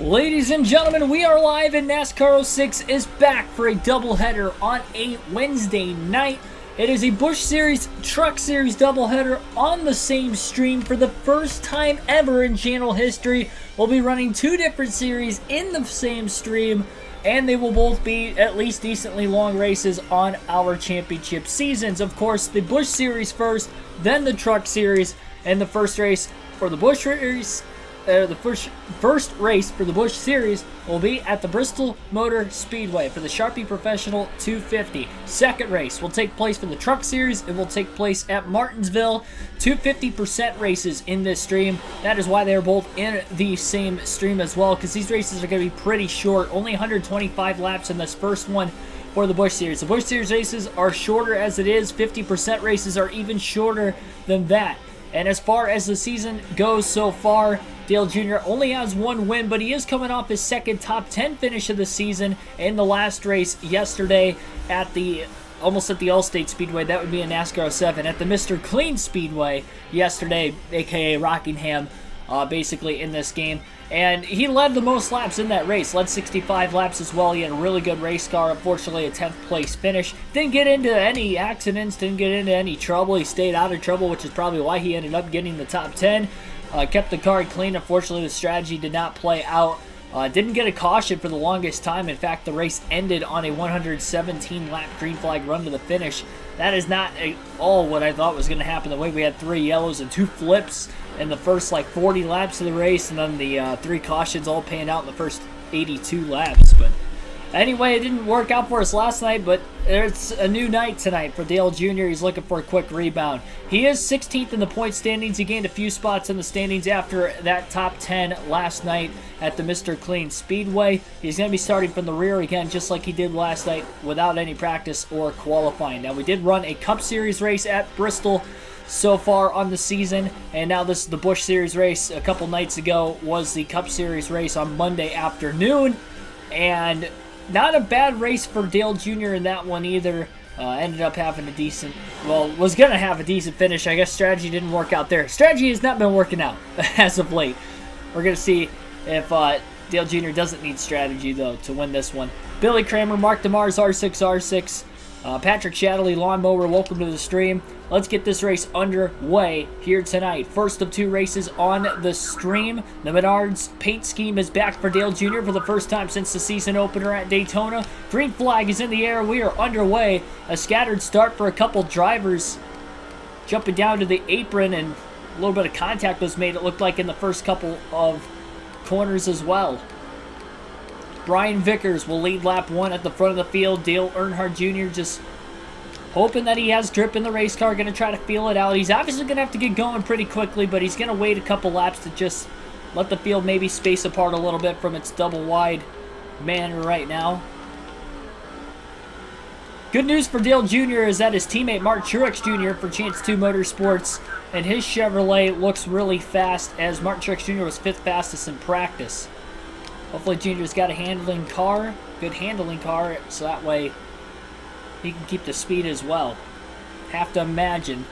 Ladies and gentlemen, we are live and NASCAR 06 is back for a doubleheader on a Wednesday night. It is a Busch Series, Truck Series doubleheader on the same stream for the first time ever in channel history. We'll be running two different series in the same stream, and they will both be at least decently long races on our championship seasons. Of course, the Busch Series first, then the Truck Series, and the first race for the Busch Series. The first race for the Busch Series will be at the Bristol Motor Speedway for the Sharpie Professional 250. Second race will take place for the Truck Series. It will take place at Martinsville. 250% races in this stream. That is why they are both in the same stream as well, because these races are going to be pretty short. Only 125 laps in this first one for the Busch Series. The Busch Series races are shorter as it is. 50% races are even shorter than that. And as far as the season goes so far, Dale Jr. only has one win, but he is coming off his second top 10 finish of the season in the last race yesterday at almost at the Allstate Speedway. That would be a NASCAR 07 at the Mr. Clean Speedway yesterday, aka Rockingham, basically in this game. And he led the most laps in that race, led 65 laps as well. He had a really good race car, unfortunately a 10th place finish. Didn't get into any accidents, didn't get into any trouble. He stayed out of trouble, which is probably why he ended up getting the top 10. Kept the car clean. Unfortunately, the strategy did not play out. Didn't get a caution for the longest time. In fact, the race ended on a 117-lap green flag run to the finish. That is not at all what I thought was going to happen. The way we had 3 yellows and 2 flips in the first 40 laps of the race, and then the 3 cautions all paying out in the first 82 laps. But anyway, it didn't work out for us last night, but it's a new night tonight for Dale Jr. He's looking for a quick rebound. He is 16th in the point standings. He gained a few spots in the standings after that top 10 last night at the Mr. Clean Speedway. He's going to be starting from the rear again, just like he did last night, without any practice or qualifying. Now, we did run a Cup Series race at Bristol so far on the season, and now this is the Busch Series race. A couple nights ago was the Cup Series race on Monday afternoon, and not a bad race for Dale Jr. in that one either. Ended up having a decent, was going to have a decent finish. I guess strategy didn't work out there. Strategy has not been working out as of late. We're going to see if Dale Jr. doesn't need strategy, though, to win this one. Billy Kramer, Mark DeMars, R6R6, Patrick Shadley, Lawnmower, welcome to the stream. Let's get this race underway here tonight. First of 2 races on the stream. The Menards paint scheme is back for Dale Jr. for the first time since the season opener at Daytona. Green flag is in the air. We are underway. A scattered start for a couple drivers. Jumping down to the apron, and a little bit of contact was made, it looked like, in the first couple of corners as well. Brian Vickers will lead lap 1 at the front of the field. Dale Earnhardt Jr. just hoping that he has grip in the race car, going to try to feel it out. He's obviously going to have to get going pretty quickly, but he's going to wait a couple laps to just let the field maybe space apart a little bit from its double-wide manner right now. Good news for Dale Jr. is that his teammate Mark Truex Jr. for Chance 2 Motorsports and his Chevrolet looks really fast, as Mark Truex Jr. was 5th fastest in practice. Hopefully Jr.'s got a handling car, good handling car, so that way he can keep the speed as well. Have to imagine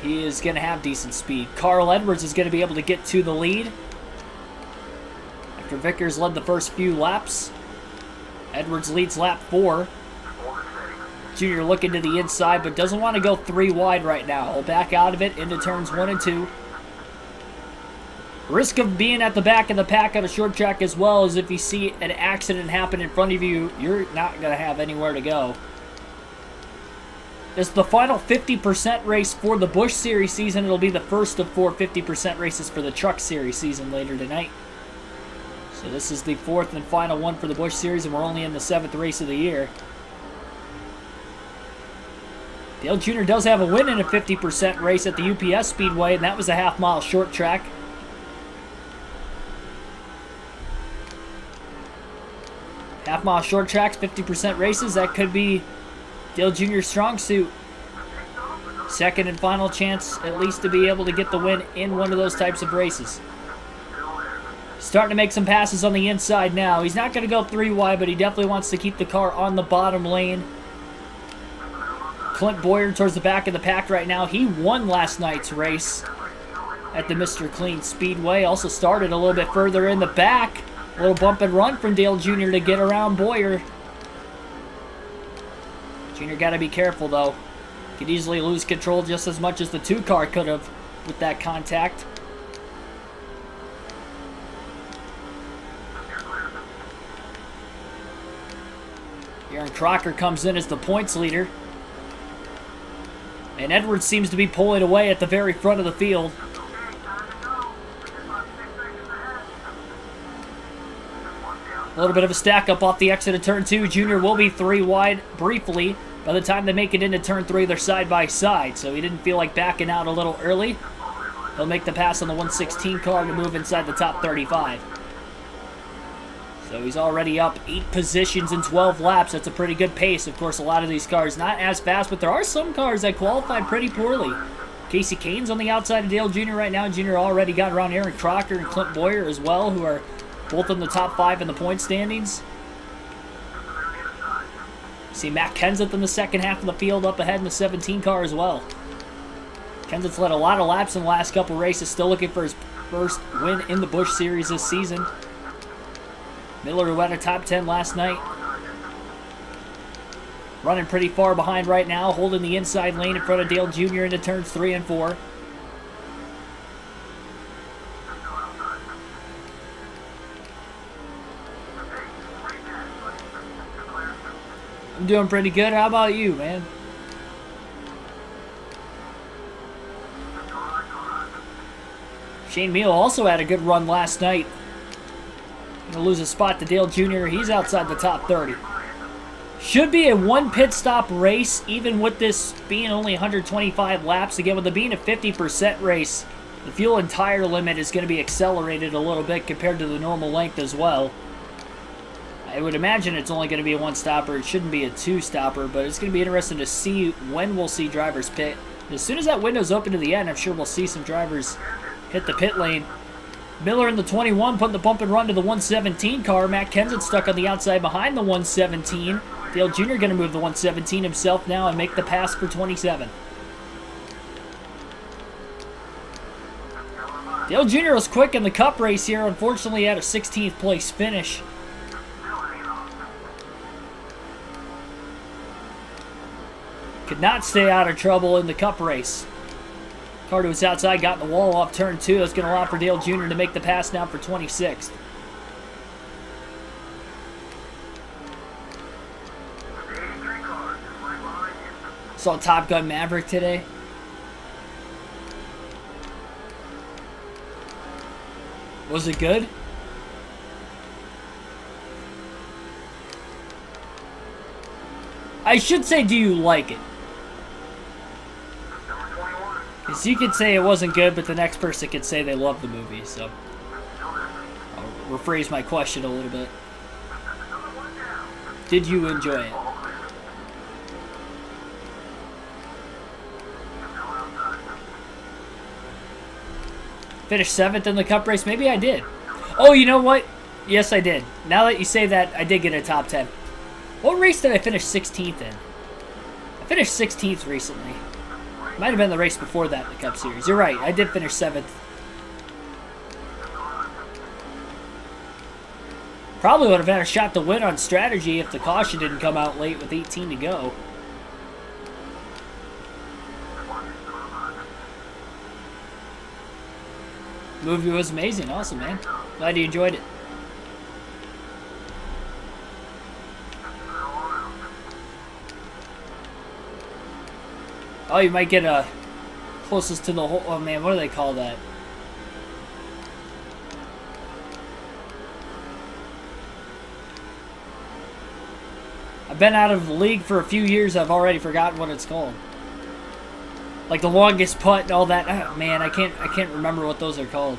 he is going to have decent speed. Carl Edwards is going to be able to get to the lead after Vickers led the first few laps. Edwards leads lap 4. Jr. looking to the inside, but doesn't want to go 3 wide right now. He'll back out of it into turns 1 and 2. Risk of being at the back of the pack on a short track as well, as if you see an accident happen in front of you, you're not going to have anywhere to go. This is the final 50% race for the Busch Series season. It'll be the first of 4 50% races for the Truck Series season later tonight. So this is the 4th and final one for the Busch Series, and we're only in the 7th race of the year. Dale Jr. does have a win in a 50% race at the UPS Speedway, and that was a half-mile short track. Half-mile short tracks, 50% races, that could be Dale Jr.'s strong suit. Second and final chance, at least, to be able to get the win in one of those types of races. Starting to make some passes on the inside now. He's not going to go 3 wide, but he definitely wants to keep the car on the bottom lane. Clint Boyer towards the back of the pack right now. He won last night's race. at the Mr. Clean Speedway. Also started a little bit further in the back. A little bump and run from Dale Jr. to get around Boyer. Jr. got to be careful, though. Could easily lose control just as much as the 2 car could have with that contact. Aaron Crocker comes in as the points leader. And Edwards seems to be pulling away at the very front of the field. A little bit of a stack up off the exit of turn 2. Junior will be 3 wide briefly. By the time they make it into turn 3, they're side by side. So he didn't feel like backing out a little early. He'll make the pass on the 116 car to move inside the top 35. So he's already up 8 positions in 12 laps. That's a pretty good pace. Of course, a lot of these cars not as fast, but there are some cars that qualified pretty poorly. Casey Kane's on the outside of Dale Jr. right now. Jr. already got around Aaron Crocker and Clint Boyer as well, who are both in the top 5 in the point standings. See Matt Kenseth in the second half of the field up ahead in the 17 car as well. Kenseth's led a lot of laps in the last couple races, still looking for his first win in the Busch Series this season. Miller, who had a top 10 last night. Running pretty far behind right now, holding the inside lane in front of Dale Jr. into turns 3 and 4. I'm doing pretty good. How about you, man? Shane Meal also had a good run last night. Gonna lose a spot to Dale Jr. He's outside the top 30. Should be a 1 pit stop race, even with this being only 125 laps. Again, with it being a 50% race, the fuel and tire limit is going to be accelerated a little bit compared to the normal length as well. I would imagine it's only going to be a 1-stopper. It shouldn't be a 2-stopper, but it's going to be interesting to see when we'll see drivers pit. As soon as that window's open to the end, I'm sure we'll see some drivers hit the pit lane. Miller in the 21 putting the bump and run to the 117 car. Matt Kenseth stuck on the outside behind the 117. Dale Jr. going to move the 117 himself now and make the pass for 27. Dale Jr. was quick in the Cup race here. Unfortunately, had a 16th place finish. Could not stay out of trouble in the Cup race. Car to his outside, got in the wall off turn 2. That's going to allow for Dale Jr. to make the pass now for 26th. Saw Top Gun Maverick today. Was it good? I should say, do you like it? Because you could say it wasn't good, but the next person could say they love the movie, so I'll rephrase my question a little bit. Did you enjoy it? Finished 7th in the Cup race? Maybe I did. Oh, you know what? Yes, I did. Now that you say that, I did get a top 10. What race did I finish 16th in? I finished 16th recently. Might have been the race before that in the Cup Series. You're right, I did finish 7th. Probably would have had a shot to win on strategy if the caution didn't come out late with 18 to go. The movie was amazing. Awesome, man. Glad you enjoyed it. Oh, you might get a closest to the hole. Oh, man, what do they call that? I've been out of the league for a few years. I've already forgotten what it's called. Like the longest putt and all that. Oh, man, I can't remember what those are called.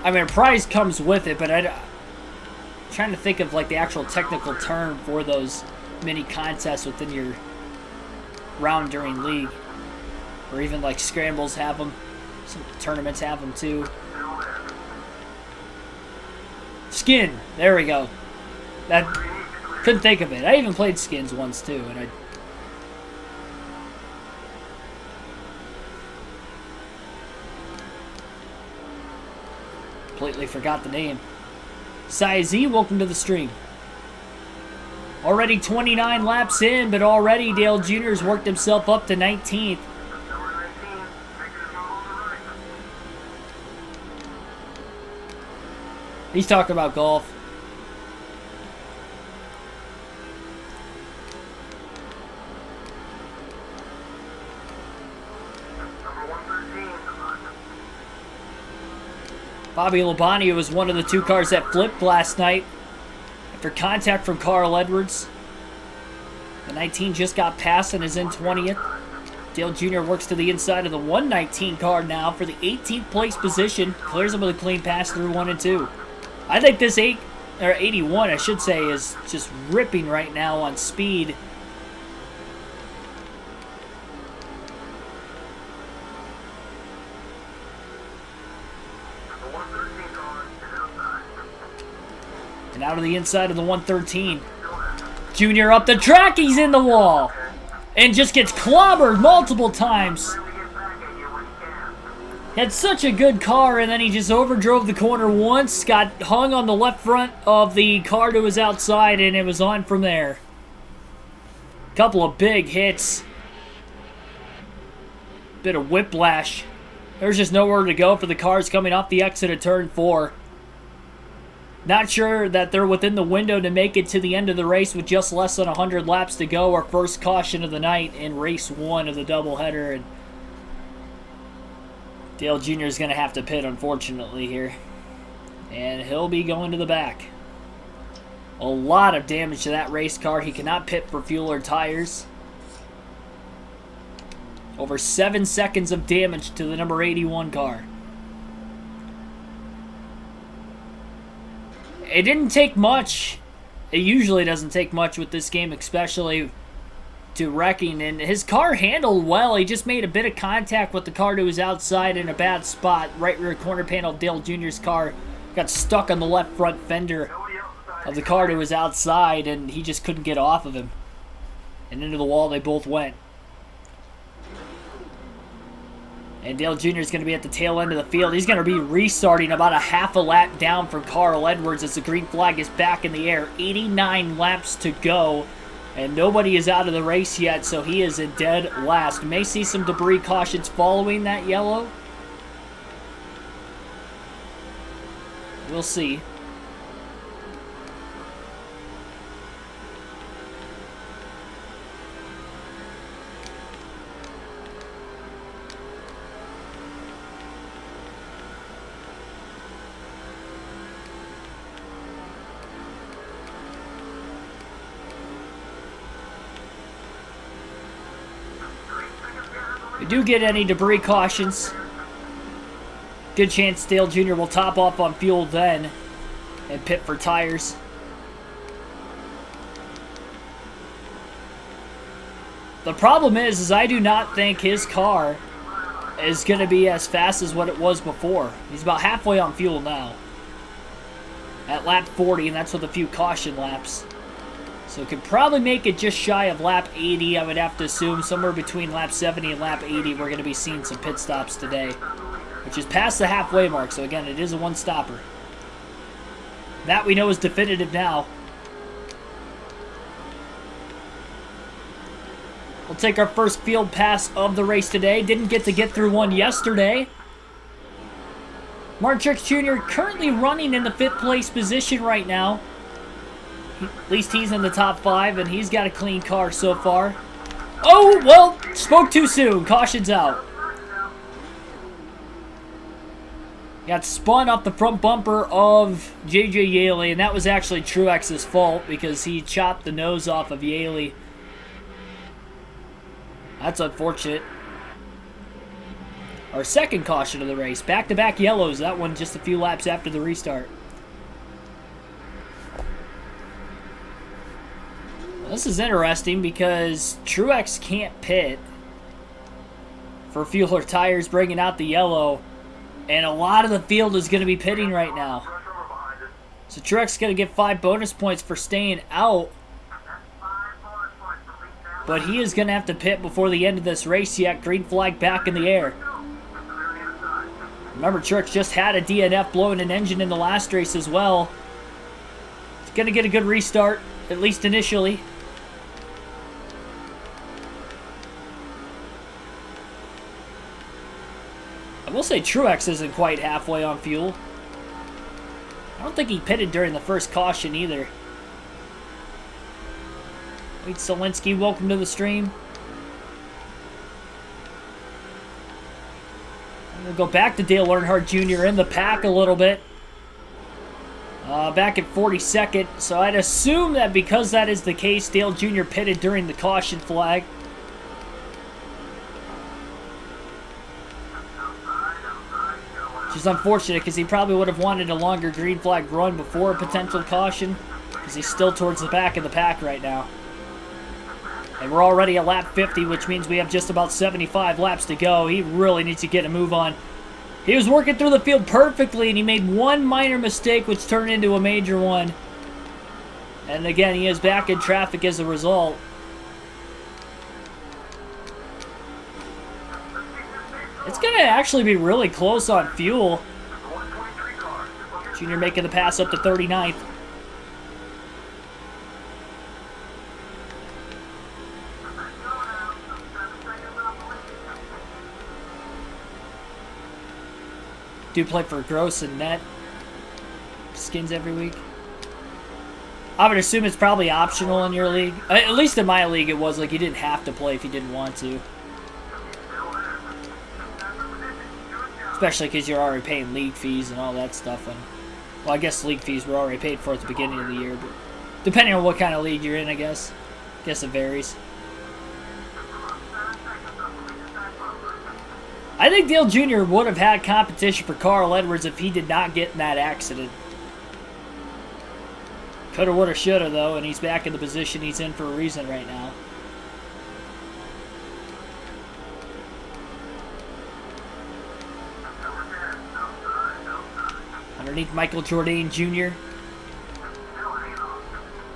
I mean, a prize comes with it, but I'm trying to think of like the actual technical term for those mini contests within your round during league, or even like scrambles have them. Some tournaments have them too. Skin. There we go. That couldn't think of it. I even played skins once too, and Completely forgot the name. Saezi, welcome to the stream. Already 29 laps in, but already Dale Jr.'s worked himself up to 19th. He's talking about golf. Bobby Labonte was one of the two cars that flipped last night after contact from Carl Edwards. The 19 just got past and is in 20th. Dale Jr. works to the inside of the 119 car now for the 18th place position. Clears him with a clean pass through 1 and 2. I think this 81, I should say, is just ripping right now on speed. And out of the inside of the 113. Junior up the track, he's in the wall. And just gets clobbered multiple times. Had such a good car, and then he just overdrove the corner once, got hung on the left front of the car to his outside, and it was on from there. Couple of big hits. Bit of whiplash. There's just nowhere to go for the cars coming off the exit of turn 4. Not sure that they're within the window to make it to the end of the race with just less than 100 laps to go. Our first caution of the night in race 1 of the doubleheader. And Dale Jr. is going to have to pit, unfortunately, here. And he'll be going to the back. A lot of damage to that race car. He cannot pit for fuel or tires. Over 7 seconds of damage to the number 81 car. It didn't take much. It usually doesn't take much with this game, especially to wrecking. And his car handled well. He just made a bit of contact with the car to his outside in a bad spot. Right rear corner panel, Dale Jr.'s car got stuck on the left front fender of the car to his outside, and he just couldn't get off of him. And into the wall they both went. And Dale Jr. is going to be at the tail end of the field. He's going to be restarting about a half a lap down from Carl Edwards as the green flag is back in the air. 89 laps to go. And nobody is out of the race yet, so he is in dead last. May see some debris cautions following that yellow. We'll see. If we do get any debris cautions, good chance Dale Jr. will top off on fuel then and pit for tires. The problem is I do not think his car is going to be as fast as what it was before. He's about halfway on fuel now. At lap 40, and that's with a few caution laps. So could probably make it just shy of lap 80, I would have to assume. Somewhere between lap 70 and lap 80, we're going to be seeing some pit stops today. Which is past the halfway mark, so again, it is a one-stopper. That we know is definitive now. We'll take our first field pass of the race today. Didn't get through one yesterday. Mark Truex Jr. currently running in the 5th place position right now. At least he's in the top 5, and he's got a clean car so far. Oh, well, spoke too soon. Caution's out. Got spun off the front bumper of J.J. Yaley, and that was actually Truex's fault because he chopped the nose off of Yaley. That's unfortunate. Our second caution of the race. Back-to-back yellows. That one just a few laps after the restart. This is interesting because Truex can't pit for fuel or tires, bringing out the yellow, and a lot of the field is going to be pitting right now. So Truex is going to get 5 bonus points for staying out, but he is going to have to pit before the end of this race yet. Green flag back in the air. Remember, Truex just had a DNF blowing an engine in the last race as well. He's going to get a good restart, at least initially. I will say Truex isn't quite halfway on fuel. I don't think he pitted during the first caution either. Wade Solinsky, welcome to the stream. We'll go back to Dale Earnhardt Jr. in the pack a little bit. Back at 42nd. So I'd assume that because that is the case, Dale Jr. pitted during the caution flag. Which is unfortunate because he probably would have wanted a longer green flag run before a potential caution. Because he's still towards the back of the pack right now. And we're already at lap 50, which means we have just about 75 laps to go. He really needs to get a move on. He was working through the field perfectly, and he made one minor mistake, which turned into a major one. And again, he is back in traffic as a result. It's going to actually be really close on fuel. Junior making the pass up to 39th. Do play for Gross and Net skins every week. I would assume it's probably optional in your league. At least in my league it was, like, you didn't have to play if you didn't want to. Especially because you're already paying league fees and all that stuff. And, well, I guess league fees were already paid for at the beginning of the year. But depending on what kind of league you're in, I guess. It varies. I think Dale Jr. would have had competition for Carl Edwards if he did not get in that accident. Coulda, woulda, shoulda, though, and he's back in the position he's in for a reason right now. Underneath Michael Jourdain Jr.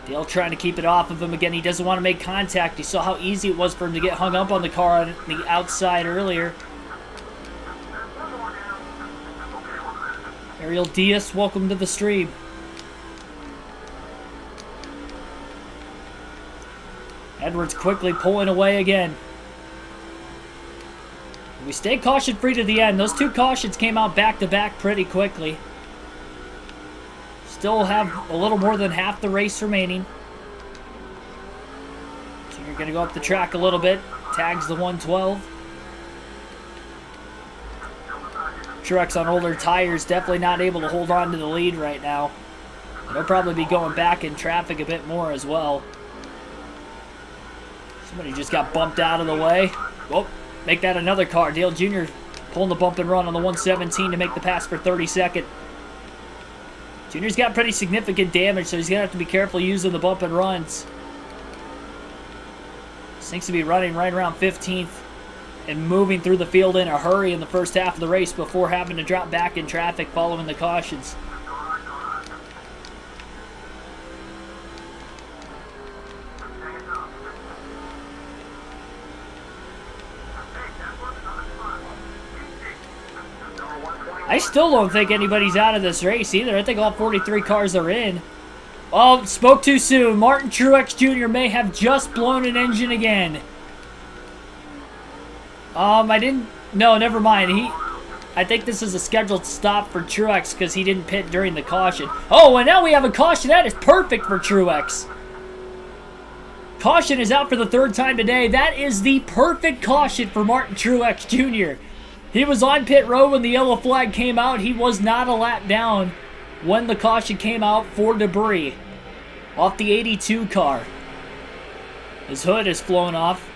Dale trying to keep it off of him again. He doesn't want to make contact. You saw how easy it was for him to get hung up on the car on the outside earlier. Ariel Diaz, welcome to the stream. Edwards quickly pulling away again. We stayed caution-free to the end. Those two cautions came out back-to-back pretty quickly. Still have a little more than half the race remaining. So you're going to go up the track a little bit. Tags the 112. Truex on older tires, definitely not able to hold on to the lead right now. He'll probably be going back in traffic a bit more as well. Somebody just got bumped out of the way. Well, make that another car. Dale Jr. pulling the bump and run on the 117 to make the pass for 32nd. Junior's got pretty significant damage, so he's going to have to be careful using the bump and runs. Seems to be running right around 15th and moving through the field in a hurry in the first half of the race before having to drop back in traffic following the cautions. I still don't think anybody's out of this race either. I think all 43 cars are in. Oh, spoke too soon. Martin Truex Jr. may have just blown an engine again. No, never mind. I think this is a scheduled stop for Truex because he didn't pit during the caution. Oh, and now we have a caution. That is perfect for Truex. Caution is out for the third time today. That is the perfect caution for Martin Truex Jr. He was on pit road when the yellow flag came out. He was not a lap down when the caution came out for debris off the 82 car. His hood is flown off.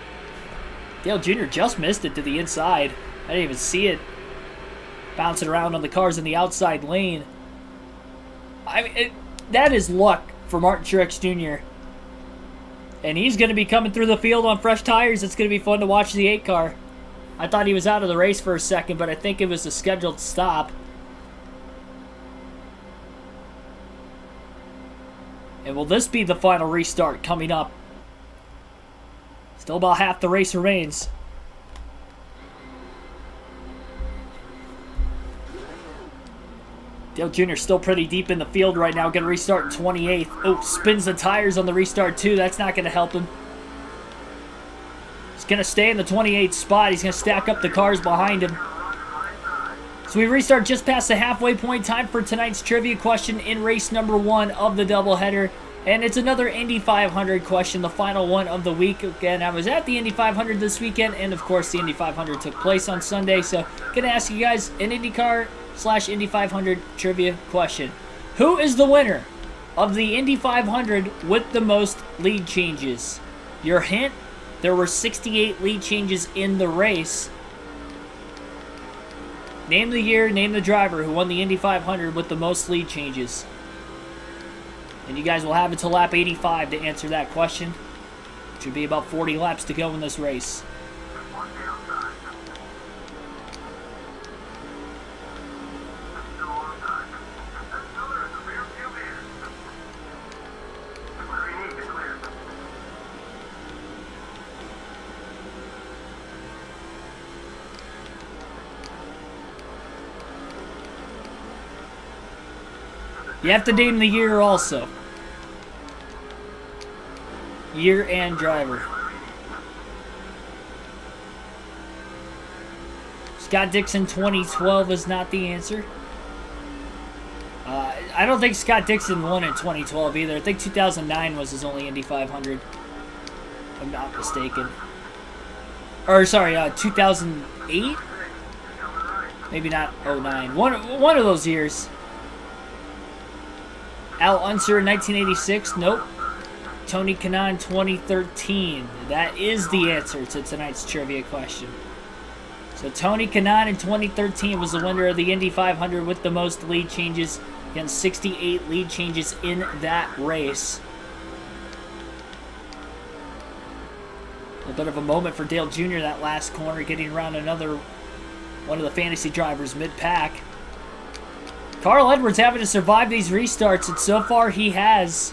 Dale Jr. just missed it to the inside. I didn't even see it bouncing around on the cars in the outside lane. That is luck for Martin Truex Jr. And he's going to be coming through the field on fresh tires. It's going to be fun to watch the 8 car. I thought he was out of the race for a second, but I think it was a scheduled stop. And will this be the final restart coming up? Still about half the race remains. Dale Jr. still pretty deep in the field right now. Going to restart in 28th. Oh, spins the tires on the restart too. That's not going to help him. He's going to stay in the 28th spot. He's going to stack up the cars behind him. So we restart just past the halfway point. Time for tonight's trivia question in race number 1 of the doubleheader. And it's another Indy 500 question, the final one of the week. Again, I was at the Indy 500 this weekend, and of course the Indy 500 took place on Sunday. So going to ask you guys an IndyCar/Indy 500 trivia question. Who is the winner of the Indy 500 with the most lead changes? Your hint, there were 68 lead changes in the race. Name the year, name the driver who won the Indy 500 with the most lead changes. And you guys will have until lap 85 to answer that question. Should be about 40 laps to go in this race. You have to name the year also. Year and driver. Scott Dixon 2012 is not the answer. I don't think Scott Dixon won in 2012 either. I think 2009 was his only Indy 500. If I'm not mistaken. Or sorry, 2008? Maybe not 09. One of those years. Al Unser in 1986? Nope. Tony Kanaan 2013. That is the answer to tonight's trivia question. So Tony Kanaan in 2013 was the winner of the Indy 500 with the most lead changes. Again, 68 lead changes in that race. A little bit of a moment for Dale Jr. that last corner, getting around another one of the fantasy drivers mid-pack. Carl Edwards having to survive these restarts, and so far he has.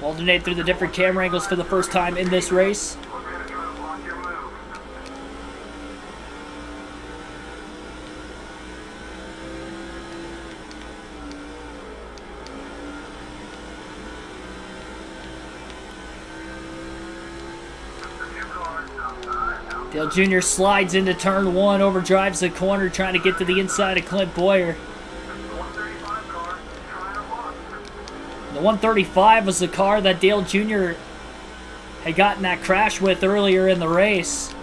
Alternate through the different camera angles for the first time in this race. Dale Jr. slides into turn 1, overdrives the corner, trying to get to the inside of Clint Boyer. The 135 was the car that Dale Jr. had gotten that crash with earlier in the race.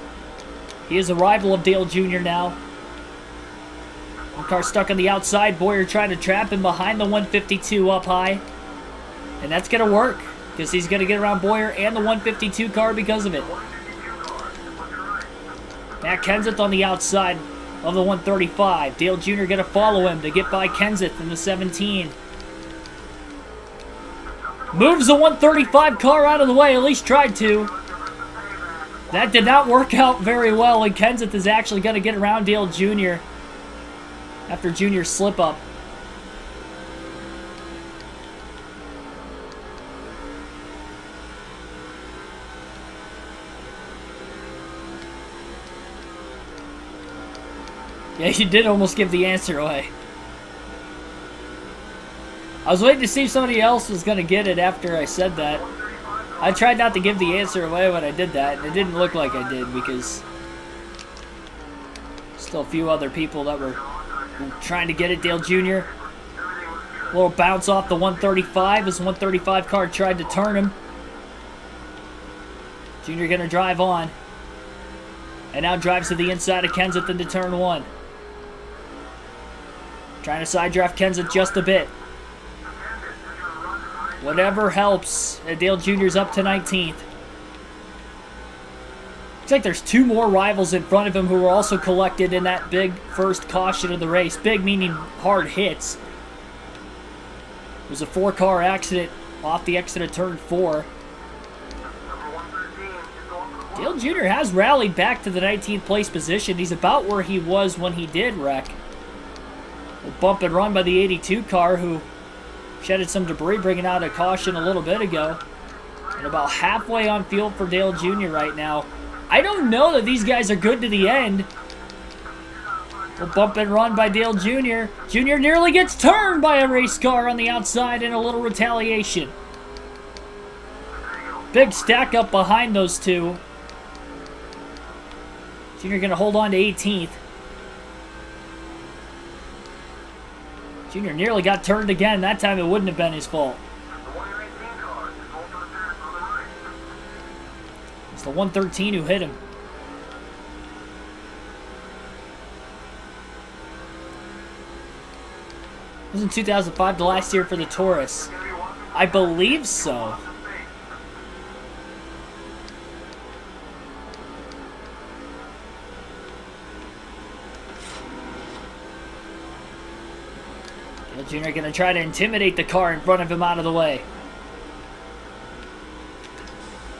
He is a rival of Dale Jr. now. One car stuck on the outside. Boyer trying to trap him behind the 152 up high. And that's going to work, because he's going to get around Boyer and the 152 car because of it. Matt Kenseth on the outside of the 135. Dale Jr. going to follow him to get by Kenseth in the 17. Moves the 135 car out of the way, at least tried to. That did not work out very well, and Kenseth is actually going to get around Dale Jr. after Jr.'s slip-up. Yeah, you did almost give the answer away. I was waiting to see if somebody else was going to get it after I said that. I tried not to give the answer away when I did that, and it didn't look like I did because still a few other people that were trying to get it. Dale Jr. A little bounce off the 135 as the 135 car tried to turn him. Jr. going to drive on. And now drives to the inside of Kenseth into turn 1. Trying to side draft Kenseth just a bit. Whatever helps. Dale Jr.'s up to 19th. Looks like there's 2 more rivals in front of him who were also collected in that big first caution of the race. Big meaning hard hits. It was a 4-car accident off the exit of turn 4. Dale Jr. has rallied back to the 19th place position. He's about where he was when he did wreck. A bump and run by the 82 car, who shedded some debris, bringing out a caution a little bit ago. And about halfway on field for Dale Jr. right now. I don't know that these guys are good to the end. A bump and run by Dale Jr. Jr. nearly gets turned by a race car on the outside in a little retaliation. Big stack up behind those two. Jr. going to hold on to 18th. Jr. nearly got turned again. That time it wouldn't have been his fault. It's the 113 who hit him. Wasn't 2005 the last year for the Taurus? I believe so. Jr. going to try to intimidate the car in front of him out of the way.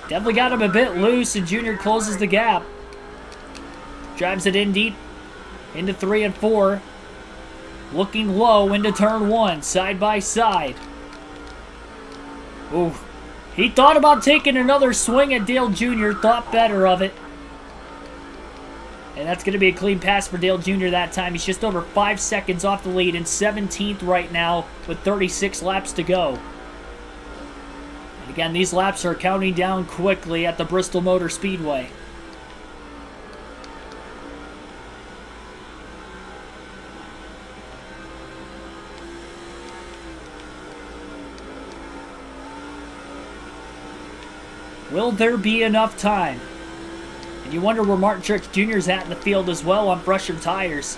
Definitely got him a bit loose, and Jr. closes the gap. Drives it in deep into 3 and 4. Looking low into turn 1, side by side. Ooh. He thought about taking another swing at Dale Jr., thought better of it. And that's going to be a clean pass for Dale Jr. that time. He's just over 5 seconds off the lead and 17th right now with 36 laps to go. And again, these laps are counting down quickly at the Bristol Motor Speedway. Will there be enough time? And you wonder where Martin Truex Jr. is at in the field as well on fresher tires.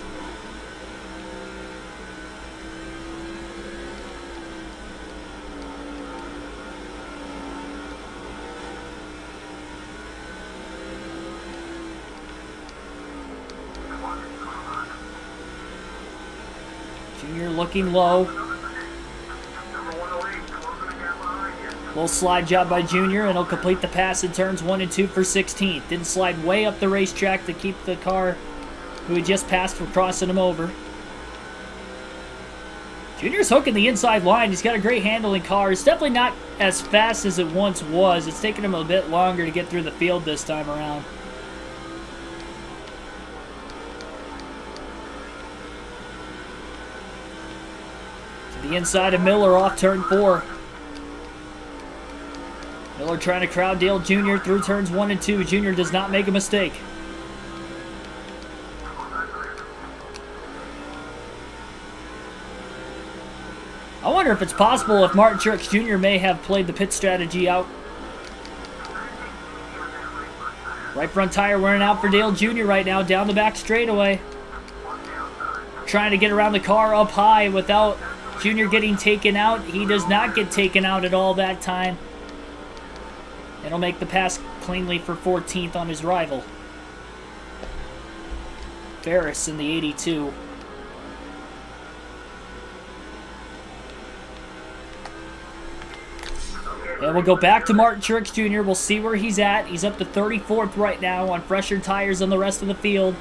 Jr. looking low. Little slide job by Jr. and he'll complete the pass in turns 1 and 2 for 16th. Didn't slide way up the racetrack to keep the car who he just passed from crossing him over. Jr.'s hooking the inside line. He's got a great handling car. It's definitely not as fast as it once was. It's taken him a bit longer to get through the field this time around. To the inside of Miller off turn 4. Miller trying to crowd Dale Jr. through turns 1 and 2. Jr. does not make a mistake. I wonder if it's possible if Martin Truex Jr. may have played the pit strategy out. Right front tire wearing out for Dale Jr. right now, down the back straightaway. Trying to get around the car up high without Jr. getting taken out. He does not get taken out at all that time. It'll make the pass cleanly for 14th on his rival. Ferris in the 82. And we'll go back to Martin Truex Jr. We'll see where he's at. He's up to 34th right now on fresher tires than the rest of the field.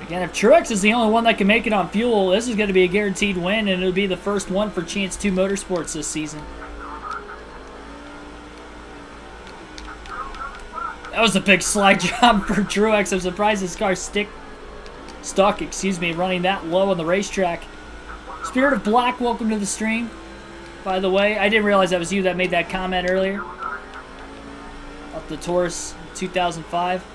Again, if Truex is the only one that can make it on fuel, this is going to be a guaranteed win, and it'll be the first one for Chance 2 Motorsports this season. That was a big slide job for Truex. I'm surprised his car stuck, running that low on the racetrack. Spirit of Black, welcome to the stream. By the way, I didn't realize that was you that made that comment earlier. Up the Taurus 2005.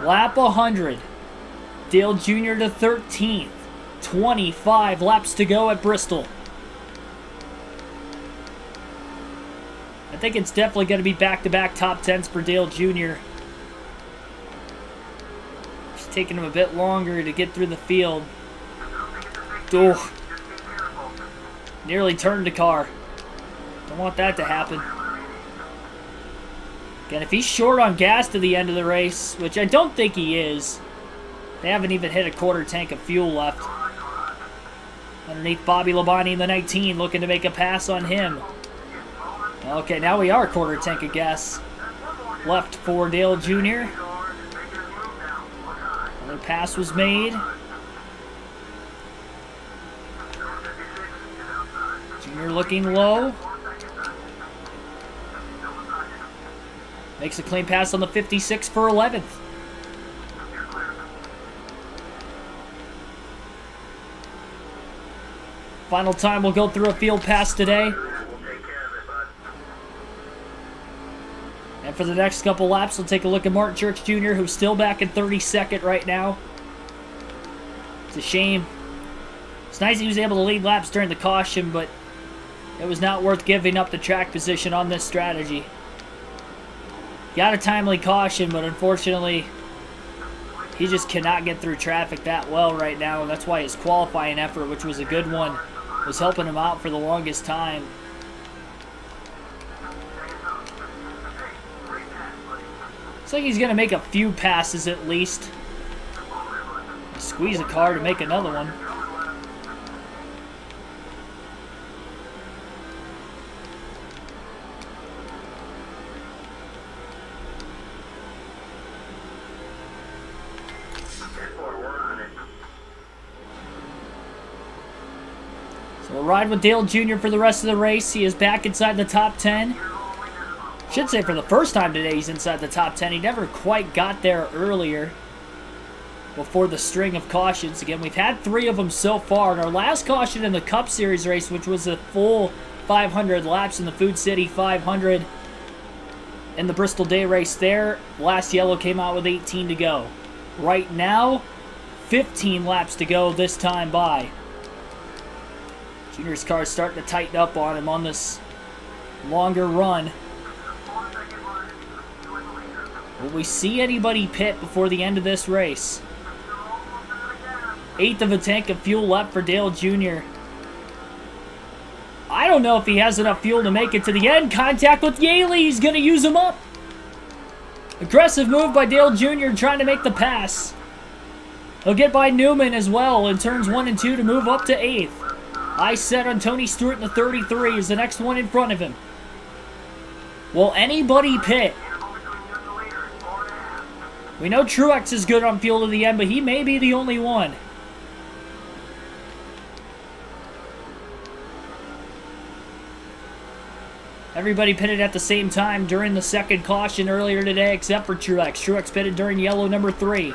Lap 100. Dale Jr. to 13th. 25 laps to go at Bristol. I think it's definitely going to be back-to-back top 10s for Dale Jr. It's taking him a bit longer to get through the field. Oh. Nearly turned the car. Don't want that to happen. Again, if he's short on gas to the end of the race, which I don't think he is, they haven't even hit a quarter tank of fuel left. Underneath Bobby Labonte in the 19, looking to make a pass on him. Okay, now we are a quarter tank of gas left for Dale Jr. Another pass was made. Jr. looking low. Makes a clean pass on the 56 for 11th. Final time we'll go through a field pass today. And for the next couple laps, we'll take a look at Martin Church Jr., who's still back in 32nd right now. It's a shame. It's nice he was able to lead laps during the caution, but it was not worth giving up the track position on this strategy. Got a timely caution, but unfortunately, he just cannot get through traffic that well right now. And that's why his qualifying effort, which was a good one, was helping him out for the longest time. Looks like he's going to make a few passes at least. Squeeze a car to make another one. So we'll ride with Dale Jr. for the rest of the race. He is back inside the top 10. Should say for the first time today he's inside the top 10. He never quite got there earlier before the string of cautions. Again, we've had 3 of them so far. And our last caution in the Cup Series race, which was a full 500 laps in the Food City 500 in the Bristol Day race there, last yellow came out with 18 to go. Right now, 15 laps to go this time by. Junior's car is starting to tighten up on him on this longer run. Will we see anybody pit before the end of this race? 1/8 of a tank of fuel left for Dale Jr. I don't know if he has enough fuel to make it to the end. Contact with Yaley. He's going to use him up. Aggressive move by Dale Jr. trying to make the pass. He'll get by Newman as well in turns 1 and 2 to move up to 8th. I set on Tony Stewart in the 33 is the next one in front of him. Will anybody pit? We know Truex is good on fuel to the end, but he may be the only one. Everybody pitted at the same time during the second caution earlier today, except for Truex. Truex pitted during yellow number 3.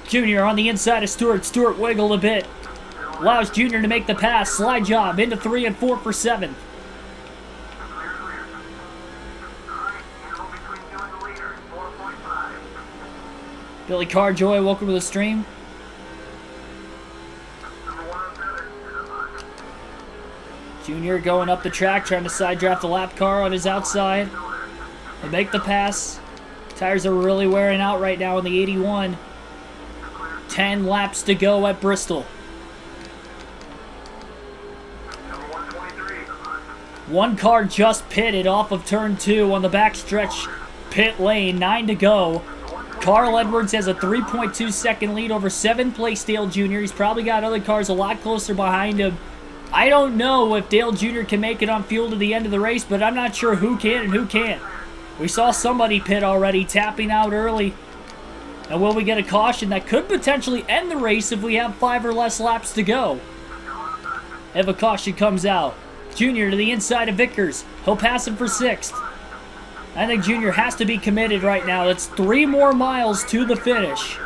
Junior on the inside of Stewart. Stewart wiggled a bit. Allows Junior to make the pass. Slide job into 3 and 4 for 7th. Billy Carjoy, welcome to the stream. Junior going up the track, trying to side draft the lap car on his outside. They make the pass. Tires are really wearing out right now in the 81. 10 laps to go at Bristol. One car just pitted off of turn 2 on the backstretch pit lane. 9 to go. Carl Edwards has a 3.2 second lead over 7th place Dale Jr. He's probably got other cars a lot closer behind him. I don't know if Dale Jr. can make it on fuel to the end of the race, but I'm not sure who can and who can't. We saw somebody pit already, tapping out early. And will we get a caution that could potentially end the race if we have 5 or less laps to go? If a caution comes out. Junior to the inside of Vickers. He'll pass him for 6th. I think Junior has to be committed right now. That's 3 more miles to the finish.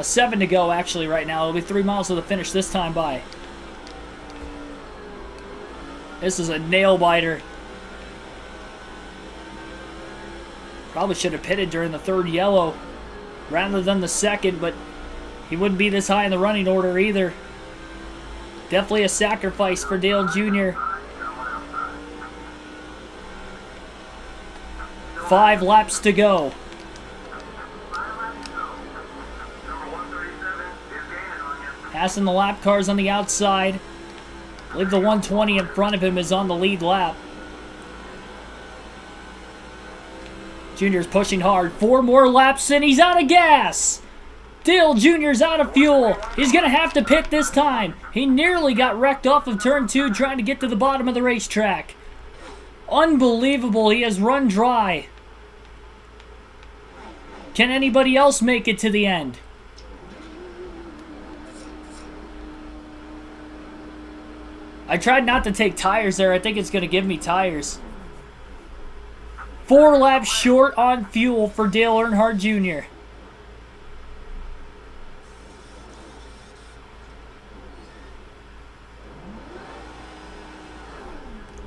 7 to go, actually, right now. It'll be 3 miles to the finish this time by. This is a nail-biter. Probably should have pitted during the 3rd yellow rather than the 2nd, but he wouldn't be this high in the running order either. Definitely a sacrifice for Dale Jr. 5 laps to go. Passing the lap cars on the outside. I believe the 120 in front of him is on the lead lap. Junior's pushing hard. 4 more laps and he's out of gas. Dale Jr.'s out of fuel. He's going to have to pit this time. He nearly got wrecked off of turn 2 trying to get to the bottom of the racetrack. Unbelievable. He has run dry. Can anybody else make it to the end? I tried not to take tires there. I think it's going to give me tires. 4 laps short on fuel for Dale Earnhardt Jr.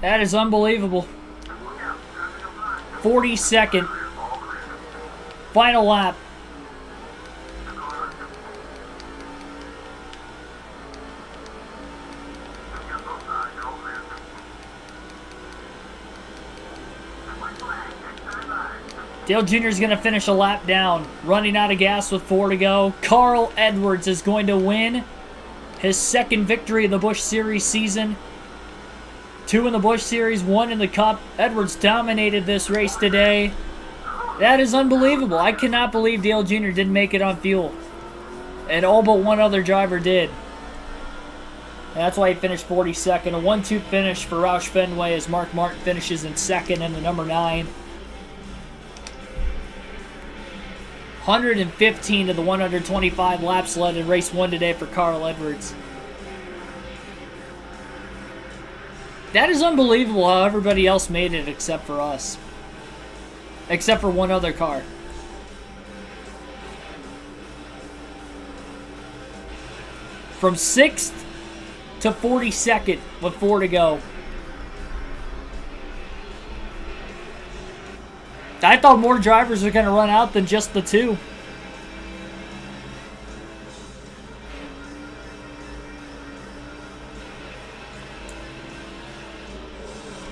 That is unbelievable. 42nd. Final lap. Dale Jr. is going to finish a lap down, running out of gas with 4 to go. Carl Edwards is going to win his 2nd victory of the Busch Series season. 2 in the Busch Series, 1 in the Cup. Edwards dominated this race today. That is unbelievable. I cannot believe Dale Jr. didn't make it on fuel. And all but one other driver did. And that's why he finished 42nd. A 1-2 finish for Roush Fenway as Mark Martin finishes in 2nd in the number 9. 115 of the 125 laps led in race 1 today for Carl Edwards. That is unbelievable how everybody else made it except for us. Except for one other car. From 6th to 42nd with 4 to go. I thought more drivers were going to run out than just the 2.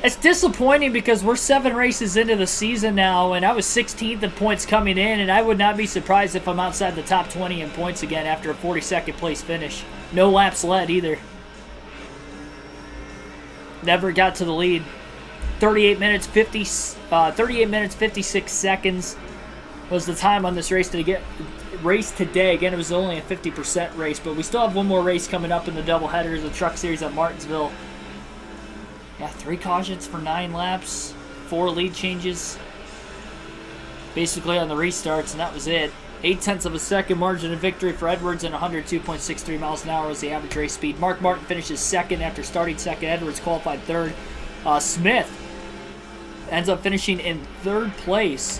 It's disappointing because we're 7 races into the season now, and I was 16th in points coming in, and I would not be surprised if I'm outside the top 20 in points again after a 42nd place finish. No laps led either. Never got to the lead. 38 minutes 56 seconds was the time on this race today. Again, it was only a 50% race, but we still have one more race coming up in the doubleheader, the Truck Series at Martinsville. Yeah, 3 cautions for 9 laps, 4 lead changes, basically on the restarts, and that was it. 0.8 of a second margin of victory for Edwards, and 102.63 miles an hour was the average race speed. Mark Martin finishes 2nd after starting 2nd. Edwards qualified 3rd. Smith ends up finishing in 3rd place.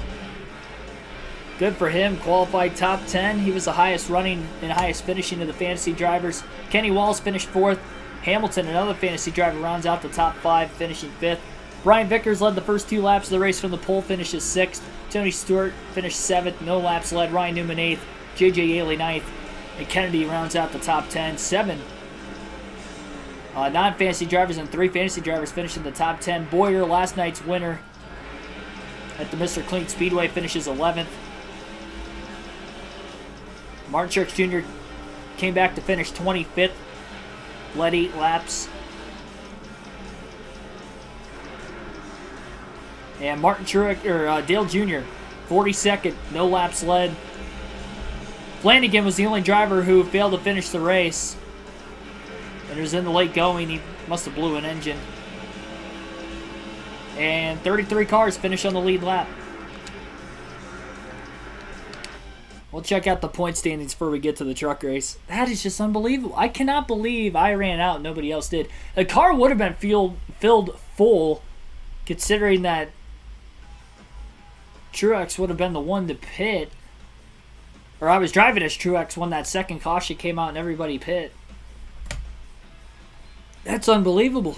Good for him. Qualified top 10. He was the highest running and highest finishing of the fantasy drivers. Kenny Walls finished 4th. Hamilton, another fantasy driver, rounds out the top 5, finishing 5th. Brian Vickers led the first 2 laps of the race from the pole, finishes 6th. Tony Stewart finished 7th, no laps led. Ryan Newman 8th. J.J. Yaley 9th. And Kennedy rounds out the top 10. 7 non-fantasy drivers and 3 fantasy drivers finished in the top 10. Boyer, last night's winner at the Mr. Clean Speedway, finishes 11th. Martin Truex Jr. came back to finish 25th. Led 8 laps. And Dale Jr., 42nd, no laps led. Flanagan was the only driver who failed to finish the race. And it was in the late going. He must have blew an engine. And 33 cars finish on the lead lap. We'll check out the point standings before we get to the truck race. That is just unbelievable. I cannot believe I ran out and nobody else did. The car would have been filled full, considering that Truex would have been the one to pit. Or I was driving as Truex when that second caution came out and everybody pit. That's unbelievable.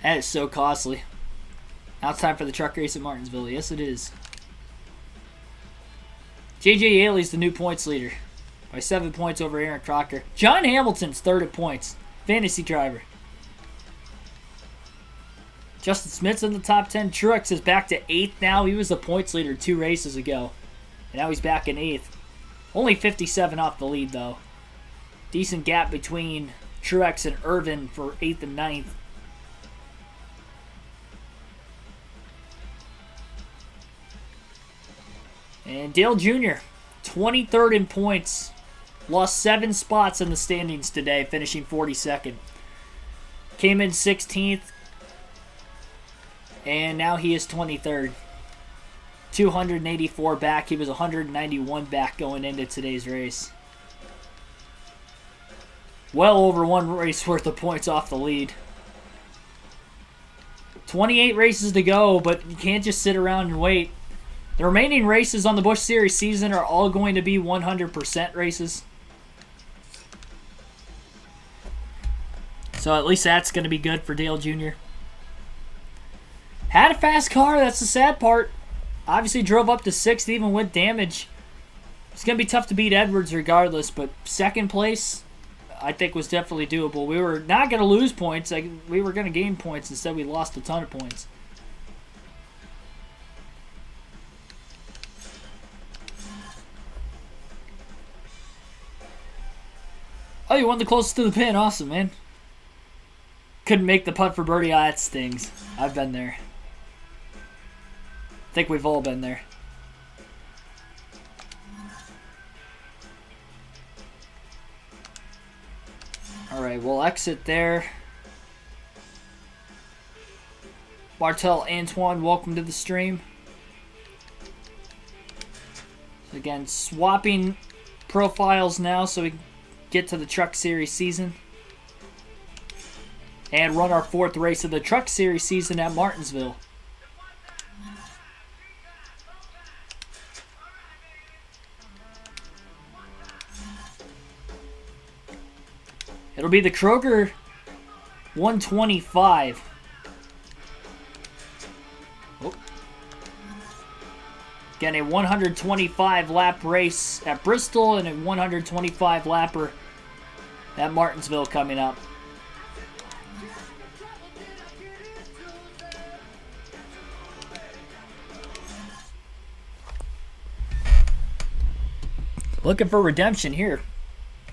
That is so costly. Now it's time for the truck race at Martinsville. Yes, it is. J.J. Yaley's the new points leader by 7 points over Aaron Crocker. John Hamilton's 3rd at points. Fantasy driver. Justin Smith's in the top 10. Truex is back to 8th now. He was the points leader 2 races ago. And now he's back in 8th. Only 57 off the lead, though. Decent gap between Truex and Irvin for 8th and 9th. And Dale Jr., 23rd in points. Lost 7 spots in the standings today, finishing 42nd. Came in 16th. And now he is 23rd. 284 back. He was 191 back going into today's race. Well over 1 race worth of points off the lead. 28 races to go, but you can't just sit around and wait. The remaining races on the Busch Series season are all going to be 100% races. So at least that's going to be good for Dale Jr. Had a fast car, that's the sad part. Obviously drove up to 6th even with damage. It's going to be tough to beat Edwards regardless, but second place, I think, was definitely doable. We were not going to lose points. We were going to gain points. Instead, we lost a ton of points. Oh, you won the closest to the pin. Awesome, man. Couldn't make the putt for birdie. Ah, that stings. I've been there. I think we've all been there. Alright, we'll exit there. Martel Antoine, welcome to the stream. So again, swapping profiles now so we can get to the Truck Series season. And run our 4th race of the Truck Series season at Martinsville. It'll be the Kroger 125. Oh. Again, a 125 lap race at Bristol and a 125 lapper at Martinsville coming up. Looking for redemption here.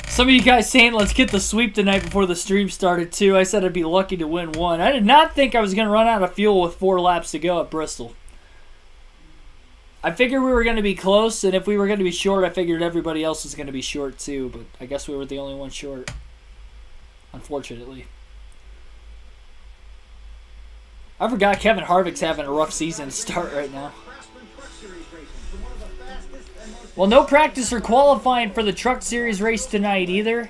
Some of you guys saying let's get the sweep tonight before the stream started too. I said I'd be lucky to win one. I did not think I was going to run out of fuel with 4 laps to go at Bristol. I figured we were going to be close, and if we were going to be short, I figured everybody else was going to be short too, but I guess we were the only one short, unfortunately. I forgot Kevin Harvick's having a rough season to start right now. Well, no practice or qualifying for the Truck Series race tonight either.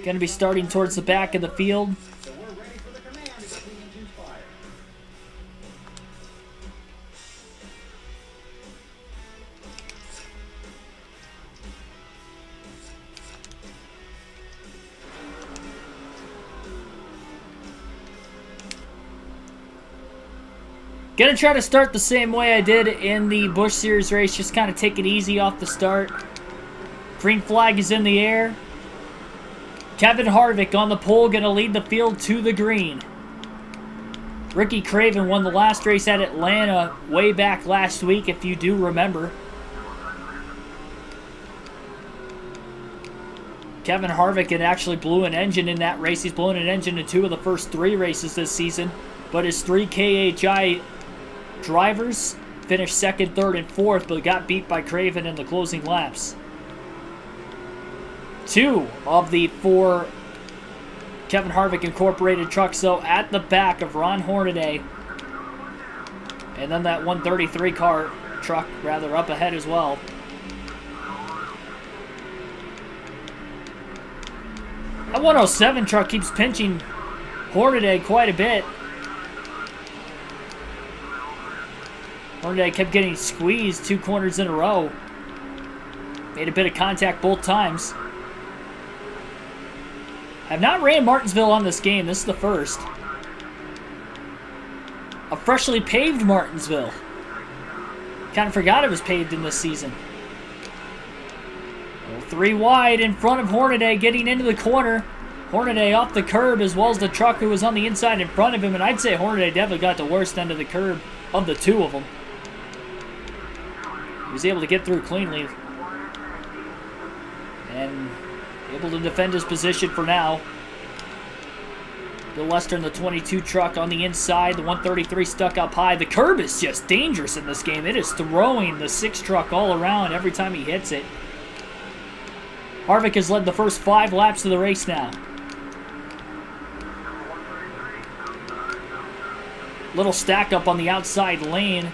Going to be starting towards the back of the field. Gonna try to start the same way I did in the Busch Series race, just kind of take it easy off the start. Green flag is in the air. Kevin Harvick on the pole, gonna lead the field to the green. Ricky Craven won the last race at Atlanta way back last week, if you do remember. Kevin Harvick had actually blew an engine in that race. He's blown an engine in 2 of the first 3 races this season, but his 3 KHI drivers finished 2nd, 3rd, and 4th, but got beat by Craven in the closing laps. 2 of the 4 Kevin Harvick Incorporated trucks, though, at the back of Ron Hornaday. And then that 133 car truck, rather, up ahead as well. That 107 truck keeps pinching Hornaday quite a bit. Hornaday kept getting squeezed 2 corners in a row. Made a bit of contact both times. I've not ran Martinsville on this game. This is the first. A freshly paved Martinsville. Kind of forgot it was paved in this season. 3 wide in front of Hornaday, getting into the corner. Hornaday off the curb, as well as the truck who was on the inside in front of him. And I'd say Hornaday definitely got the worst end of the curb of the 2 of them. He was able to get through cleanly. And able to defend his position for now. Bill Lester in the 22 truck on the inside. The 133 stuck up high. The curb is just dangerous in this game. It is throwing the 6 truck all around every time he hits it. Harvick has led the first 5 laps of the race now. Little stack up on the outside lane.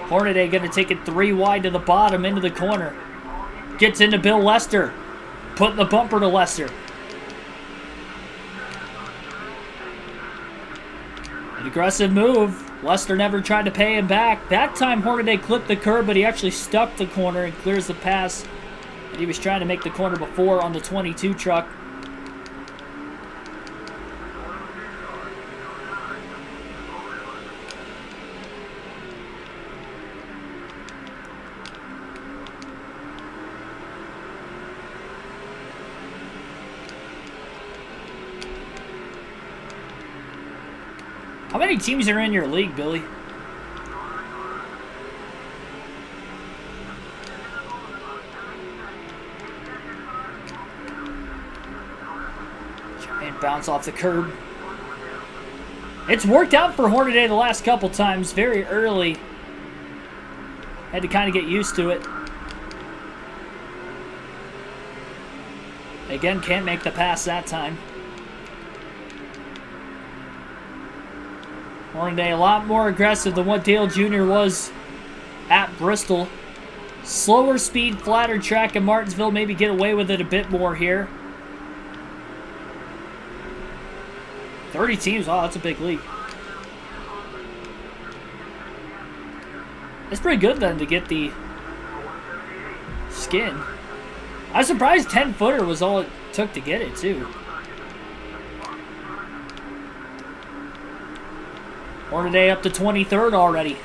Hornaday going to take it 3 wide to the bottom into the corner. Gets into Bill Lester. Putting the bumper to Lester. Aggressive move. Lester never tried to pay him back. That time Hornaday clipped the curb, but he actually stuck the corner and clears the pass. And he was trying to make the corner before on the 22 truck. How many teams are in your league, Billy? Giant bounce off the curb. It's worked out for Hornaday the last couple times, very early. Had to kind of get used to it. Again, can't make the pass that time. Hornaday a lot more aggressive than what Dale Jr. was at Bristol. Slower speed, flatter track in Martinsville. Maybe get away with it a bit more here. 30 teams. Wow, that's a big league. It's pretty good then to get the skin. I was surprised 10-footer was all it took to get it too. Hornaday up to 23rd already.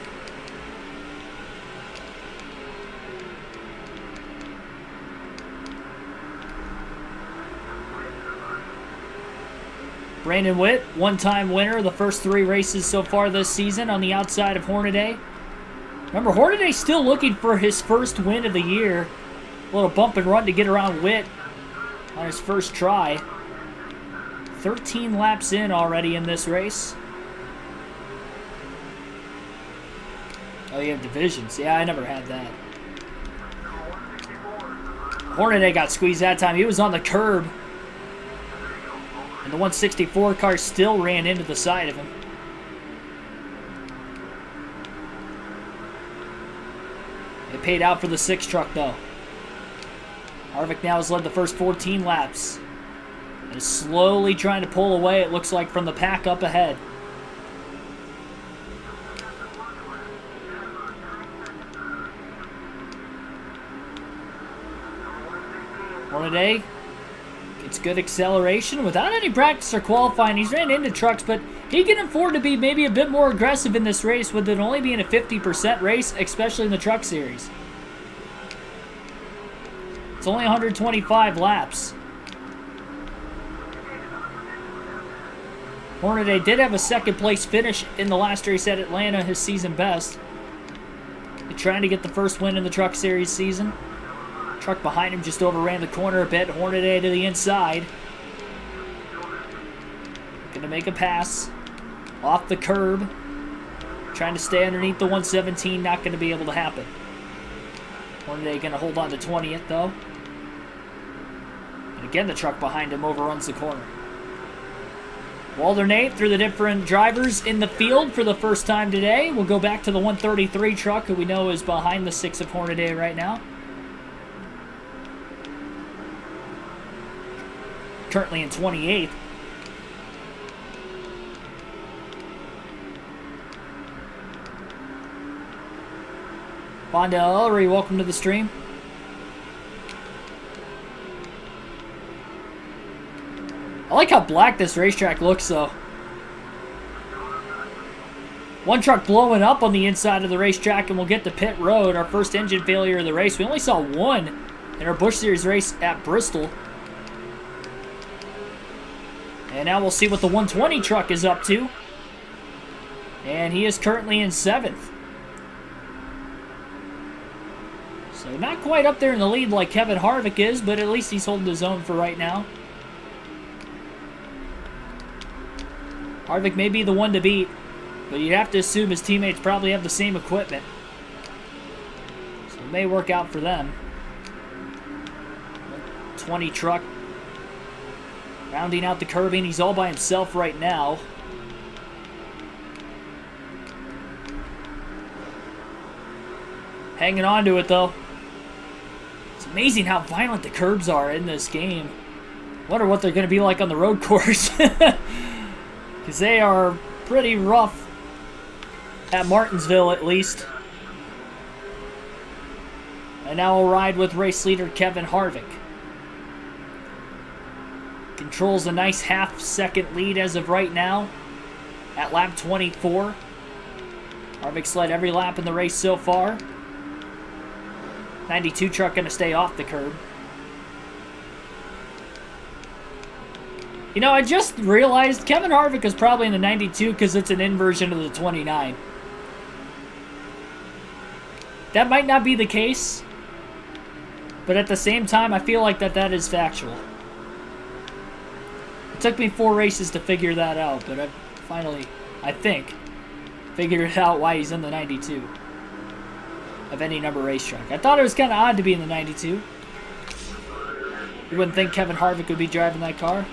Brandon Witt, one-time winner of the first 3 races so far this season on the outside of Hornaday. Remember, Hornaday's still looking for his first win of the year. A little bump and run to get around Witt on his first try. 13 laps in already in this race. Oh, you have divisions. Yeah, I never had that. Hornaday got squeezed that time. He was on the curb. And the 164 car still ran into the side of him. It paid out for the 6 truck, though. Harvick now has led the first 14 laps. And is slowly trying to pull away, it looks like, from the pack up ahead. Hornaday gets good acceleration without any practice or qualifying. He's ran into trucks, but he can afford to be maybe a bit more aggressive in this race with it only being a 50% race, especially in the truck series. It's only 125 laps. Hornaday did have a second place finish in the last race at Atlanta, his season best. He's trying to get the first win in the truck series season. Truck behind him just overran the corner a bit. Hornaday to the inside. Gonna make a pass. Off the curb. Trying to stay underneath the 117. Not gonna be able to happen. Hornaday gonna hold on to 20th though. And again the truck behind him overruns the corner. Waldernate through the different drivers in the field for the first time today. We'll go back to the 133 truck, who we know is behind the 6 of Hornaday right now. Currently in 28th. Bondell Ellery, welcome to the stream. I like how black this racetrack looks, though. One truck blowing up on the inside of the racetrack, and we'll get to pit road, our first engine failure of the race. We only saw one in our Busch Series race at Bristol. And now we'll see what the 120 truck is up to. And he is currently in 7th. So not quite up there in the lead like Kevin Harvick is, but at least he's holding his own for right now. Harvick may be the one to beat, but you'd have to assume his teammates probably have the same equipment. So it may work out for them. 20 truck. Rounding out the curbing, he's all by himself right now. Hanging on to it, though. It's amazing how violent the curbs are in this game. Wonder what they're going to be like on the road course. Because they are pretty rough at Martinsville, at least. And now we'll ride with race leader Kevin Harvick. Controls a nice half-second lead as of right now at lap 24. Harvick's led every lap in the race so far. 92 truck going to stay off the curb. You know, I just realized Kevin Harvick is probably in the 92 because it's an inversion of the 29. That might not be the case, but at the same time, I feel like that is factual. It took me 4 races to figure that out, but I finally, I think, figured out why he's in the 92 of any number racetrack. I thought it was kind of odd to be in the 92. You wouldn't think Kevin Harvick would be driving that car.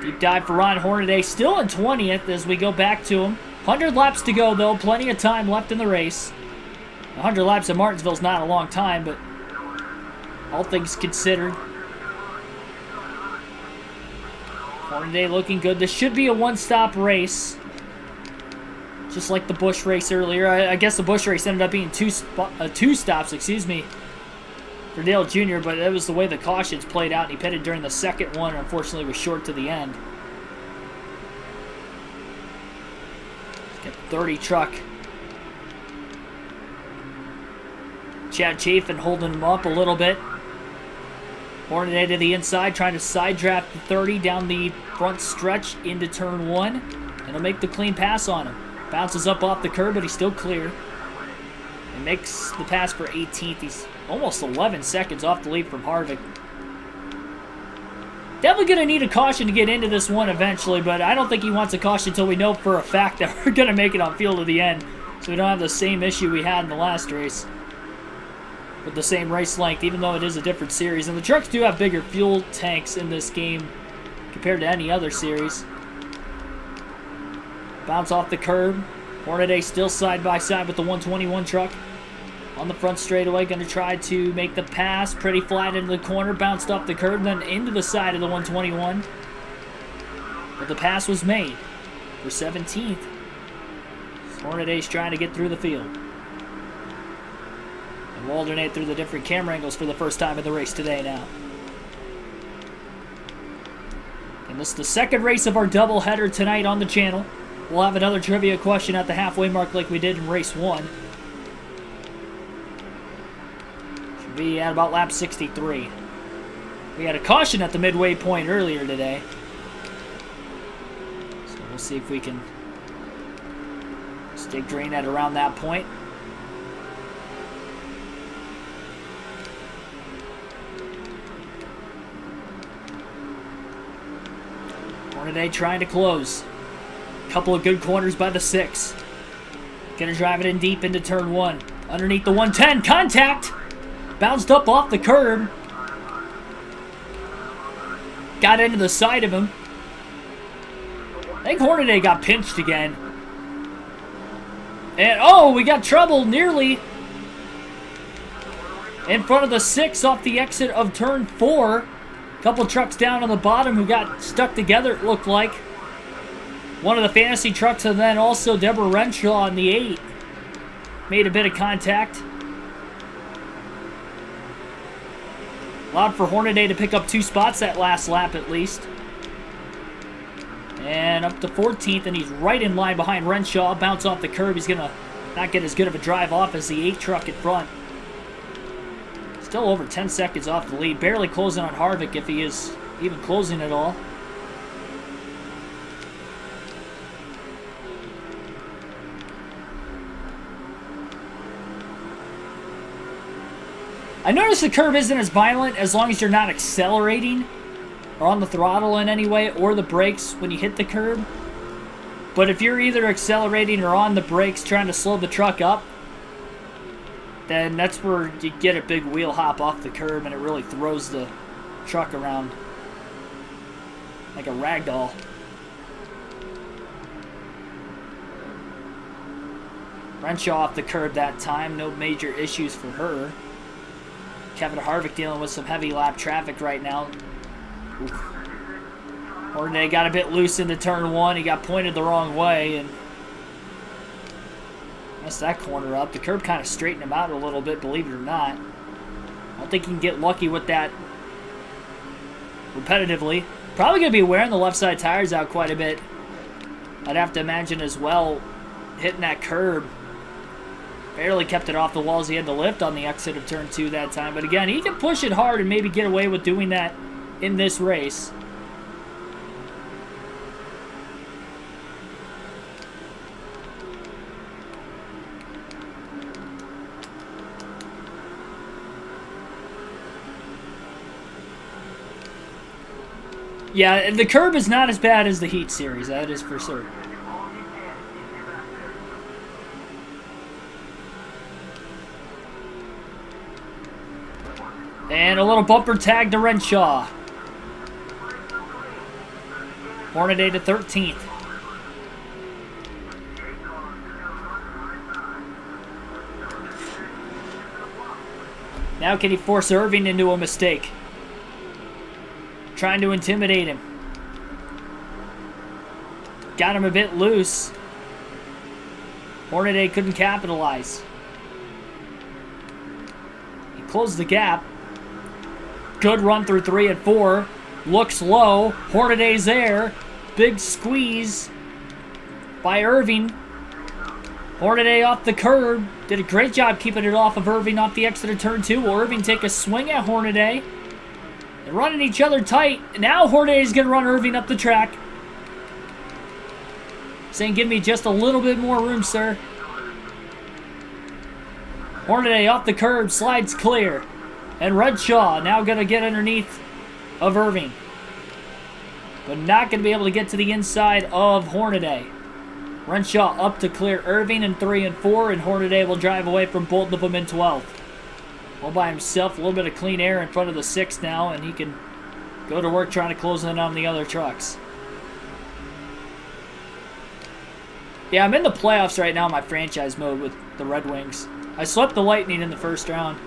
Deep dive for Ron Hornaday, still in 20th as we go back to him. 100 laps to go, though. Plenty of time left in the race. 100 laps at Martinsville is not a long time, but all things considered. Hornaday looking good. This should be a one-stop race, just like the Busch race earlier. I guess the Busch race ended up being two stops, for Dale Jr., but that was the way the cautions played out, and he pitted during the second one, and unfortunately was short to the end. Got 30 truck. Chad Chafin holding him up a little bit. Hornaday to the inside, trying to side draft the 30 down the front stretch into turn 1. And he'll make the clean pass on him. Bounces up off the curb, but he's still clear. And makes the pass for 18th. He's almost 11 seconds off the lead from Harvick. Definitely going to need a caution to get into this one eventually, but I don't think he wants a caution until we know for a fact that we're going to make it on field to the end, so we don't have the same issue we had in the last race with the same race length, even though it is a different series. And the trucks do have bigger fuel tanks in this game compared to any other series. Bounce off the curb. Hornaday still side by side with the 121 truck. On the front straightaway, going to try to make the pass. Pretty flat into the corner, bounced off the curb, then into the side of the 121. But the pass was made for 17th. Hornaday's trying to get through the field. And we'll alternate through the different camera angles for the first time in the race today now. And this is the second race of our doubleheader tonight on the channel. We'll have another trivia question at the halfway mark like we did in race 1. Should be at about lap 63. We had a caution at the midway point earlier today. So we'll see if we can stay drain at around that point. Hornaday trying to close. Couple of good corners by the 6. Gonna drive it in deep into turn 1. Underneath the 110. Contact! Bounced up off the curb. Got into the side of him. I think Hornaday got pinched again. And, oh, we got trouble nearly in front of the 6 off the exit of turn 4. Couple trucks down on the bottom who got stuck together, it looked like. One of the fantasy trucks, and then also Deborah Renshaw on the 8. Made a bit of contact. Allowed for Hornaday to pick up 2 spots that last lap at least. And up to 14th, and he's right in line behind Renshaw. Bounce off the curb. He's going to not get as good of a drive off as the 8 truck in front. Still over 10 seconds off the lead. Barely closing on Harvick if he is even closing at all. I noticed the curb isn't as violent as long as you're not accelerating or on the throttle in any way or the brakes when you hit the curb. But if you're either accelerating or on the brakes trying to slow the truck up, then that's where you get a big wheel hop off the curb and it really throws the truck around like a rag doll. Renshaw off the curb that time, no major issues for her. Kevin Harvick dealing with some heavy lap traffic right now. Oof. Hornaday got a bit loose into turn 1. He got pointed the wrong way and messed that corner up. The curb kind of straightened him out a little bit, believe it or not. I don't think he can get lucky with that repetitively. Probably going to be wearing the left side tires out quite a bit. I'd have to imagine as well, hitting that curb. Barely kept it off the walls. He had to lift on the exit of turn 2 that time. But again, he can push it hard and maybe get away with doing that in this race. Yeah, the curb is not as bad as the Heat Series. That is for certain. And a little bumper tag to Renshaw. Hornaday to 13th. Now can he force Irving into a mistake? Trying to intimidate him. Got him a bit loose. Hornaday couldn't capitalize. He closed the gap. Good run through 3 and 4. Looks low. Hornaday's there. Big squeeze by Irving. Hornaday off the curb. Did a great job keeping it off of Irving off the exit of turn 2. Will Irving take a swing at Hornaday? They're running each other tight. Now Hornaday's going to run Irving up the track. Saying, give me just a little bit more room, sir. Hornaday off the curb. Slides clear. And Renshaw now going to get underneath of Irving. But not going to be able to get to the inside of Hornaday. Renshaw up to clear Irving in 3 and 4. And Hornaday will drive away from both of them in 12th. All by himself, a little bit of clean air in front of the 6th now, and he can go to work trying to close in on the other trucks. Yeah, I'm in the playoffs right now in my franchise mode with the Red Wings. I swept the Lightning in the first round.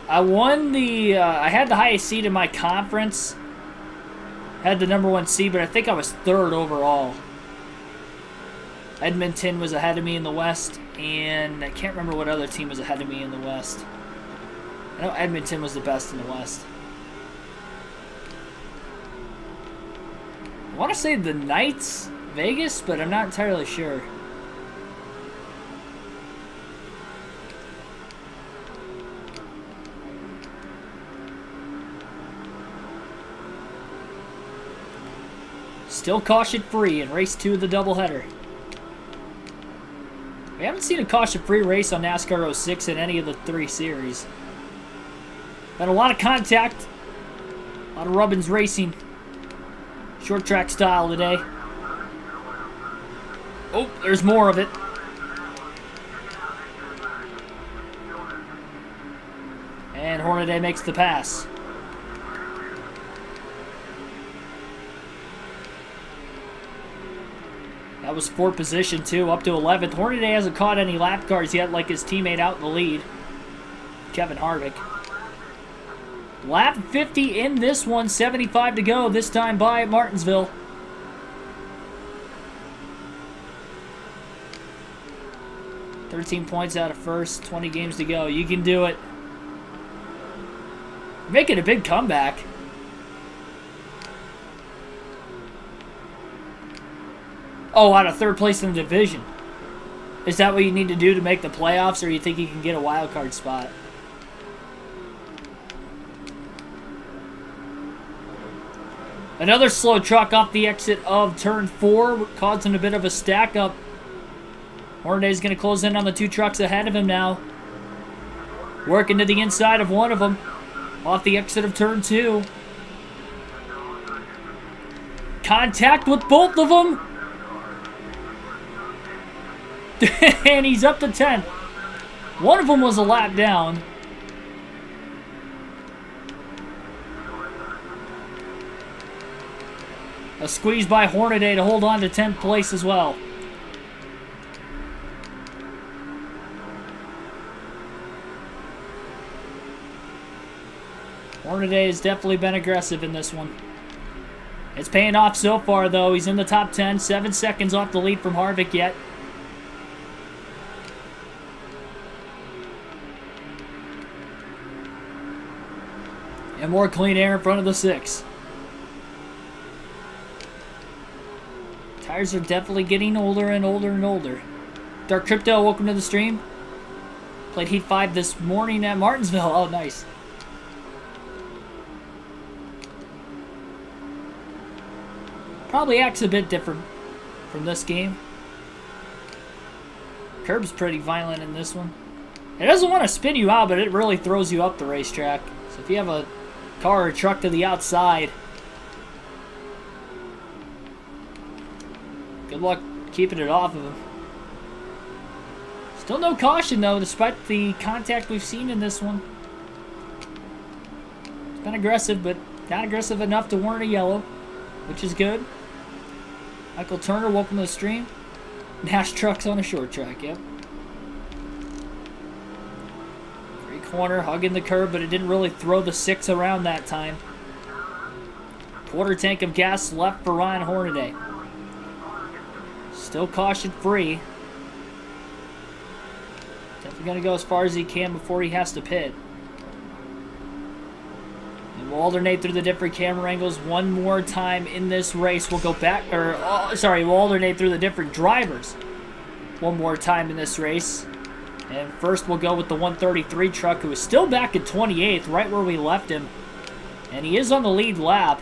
I won the, I had the highest seed in my conference. Had the number 1 seed, but I think I was 3rd overall. Edmonton was ahead of me in the West, and I can't remember what other team was ahead of me in the West. I know Edmonton was the best in the West. I want to say the Knights, Vegas, but I'm not entirely sure. Still caution-free in race 2 of the doubleheader. We haven't seen a caution-free race on NASCAR 06 in any of the 3 series. Had a lot of contact. A lot of rubbins racing. Short track style today. Oh, there's more of it. And Hornaday makes the pass. That was 4th position, too, up to 11th. Hornaday hasn't caught any lap cars yet, like his teammate out in the lead, Kevin Harvick. Lap 50 in this one, 75 to go, this time by Martinsville. $13 points out of first, 20 games to go. You can do it. You're making a big comeback. Oh, out of 3rd place in the division. Is that what you need to do to make the playoffs, or you think you can get a wild card spot? Another slow truck off the exit of turn 4, causing a bit of a stack up. Hornaday's going to close in on the 2 trucks ahead of him now. Working to the inside of one of them. Off the exit of turn 2. Contact with both of them. And he's up to 10th. One of them was a lap down. A squeeze by Hornaday to hold on to 10th place as well. Hornaday has definitely been aggressive in this one. It's paying off so far, though. He's in the top 10, 7 seconds off the lead from Harvick yet. And more clean air in front of the 6. Tires are definitely getting older and older and older. Dark Crypto, welcome to the stream. Played Heat 5 this morning at Martinsville. Oh, nice. Probably acts a bit different from this game. Curb's pretty violent in this one. It doesn't want to spin you out, but it really throws you up the racetrack. So if you have a car or truck to the outside, good luck keeping it off of him. Still no caution, though, despite the contact we've seen in this one. It's been aggressive, but not aggressive enough to warrant a yellow, which is good. Michael Turner, welcome to the stream. Nash trucks on a short track, yep. Great corner, hugging the curb, but it didn't really throw the 6 around that time. Quarter tank of gas left for Ryan Hornaday. Still caution free. Definitely going to go as far as he can before he has to pit. And we'll alternate through the different camera angles one more time in this race. We'll go back, we'll alternate through the different drivers one more time in this race. And first we'll go with the 133 truck, who is still back at 28th, right where we left him. And he is on the lead lap,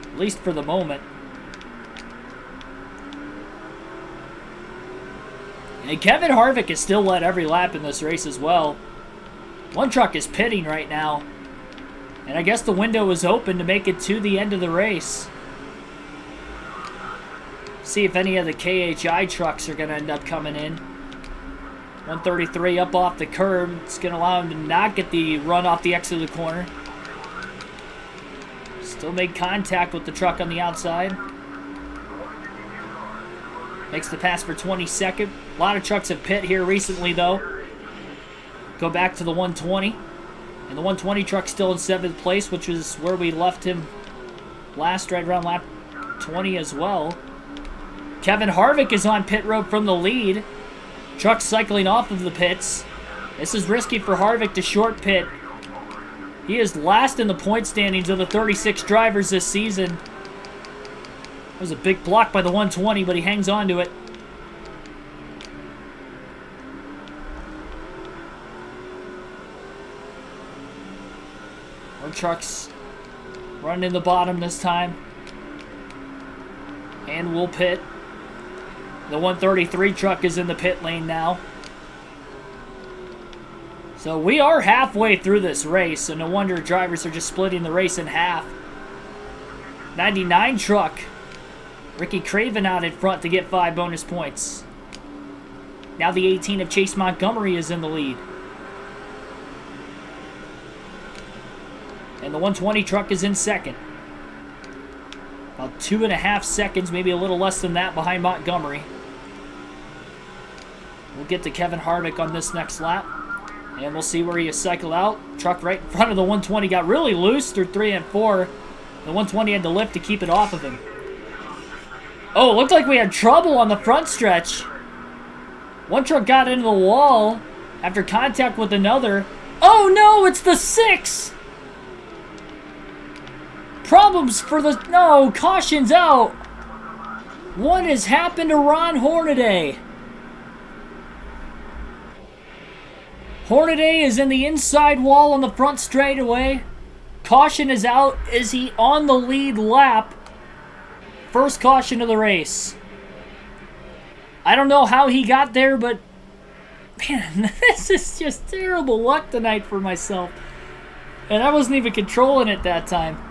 at least for the moment. And Kevin Harvick has still led every lap in this race as well. One truck is pitting right now. And I guess the window is open to make it to the end of the race. See if any of the KHI trucks are going to end up coming in. 133 up off the curb. It's going to allow him to not get the run off the exit of the corner. Still made contact with the truck on the outside. Makes the pass for 22nd. A lot of trucks have pit here recently, though. Go back to the 120. And the 120 truck still in 7th place, which is where we left him last, right around lap 20 as well. Kevin Harvick is on pit road from the lead. Truck cycling off of the pits. This is risky for Harvick to short pit. He is last in the point standings of the 36 drivers this season. That was a big block by the 120, but he hangs on to it. More trucks running in the bottom this time. And we'll pit. The 133 truck is in the pit lane now. So we are halfway through this race, so no wonder drivers are just splitting the race in half. 99 truck. Ricky Craven out in front to get 5 bonus points. Now the 18 of Chase Montgomery is in the lead. And the 120 truck is in second. About 2.5 seconds, maybe a little less than that, behind Montgomery. We'll get to Kevin Harvick on this next lap. And we'll see where he is cycled out. Truck right in front of the 120 got really loose through 3 and 4. The 120 had to lift to keep it off of him. Oh, it looked like we had trouble on the front stretch. One truck got into the wall after contact with another. Oh no, it's the 6! Problems for the... No, caution's out. What has happened to Ron Hornaday? Hornaday is in the inside wall on the front straightaway. Caution is out. Is he on the lead lap? First caution of the race. I don't know how he got there, but... Man, this is just terrible luck tonight for myself. And I wasn't even controlling it that time.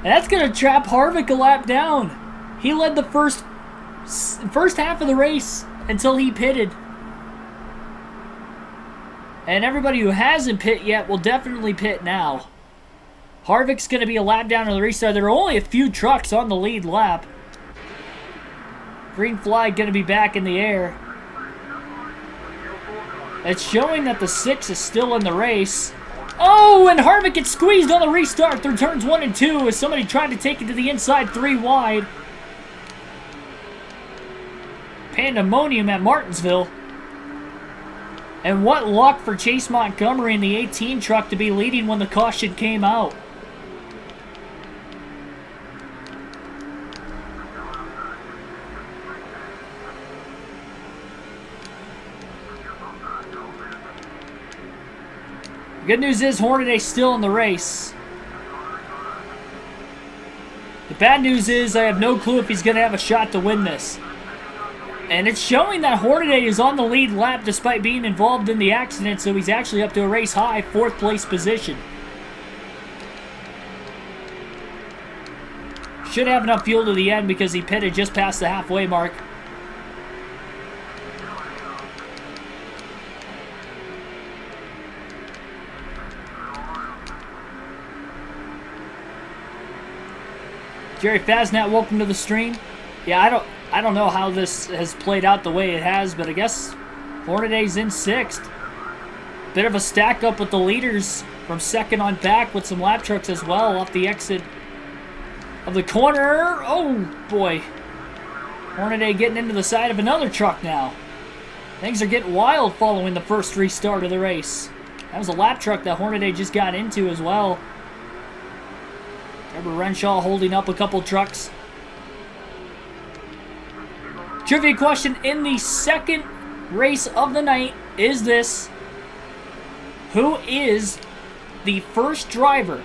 And that's going to trap Harvick a lap down. He led the first half of the race until he pitted. And everybody who hasn't pit yet will definitely pit now. Harvick's going to be a lap down on the restart. There are only a few trucks on the lead lap. Green flag going to be back in the air. It's showing that the 6 is still in the race. Oh, and Harvick gets squeezed on the restart through turns 1 and 2 as somebody tried to take it to the inside 3 wide. Pandemonium at Martinsville. And what luck for Chase Montgomery in the 18 truck to be leading when the caution came out. Good news is Hornaday's still in the race. The bad news is I have no clue if he's going to have a shot to win this. And it's showing that Hornaday is on the lead lap despite being involved in the accident, so he's actually up to a race high 4th place position. Should have enough fuel to the end because he pitted just past the halfway mark. Jerry Fasnat, welcome to the stream. Yeah, I don't know how this has played out the way it has, but I guess Hornaday's in 6th. Bit of a stack up with the leaders from 2nd on back with some lap trucks as well off the exit of the corner. Oh, boy. Hornaday getting into the side of another truck now. Things are getting wild following the first restart of the race. That was a lap truck that Hornaday just got into as well. Deborah Renshaw holding up a couple trucks. Trivia question in the 2nd race of the night is this. Who is the first driver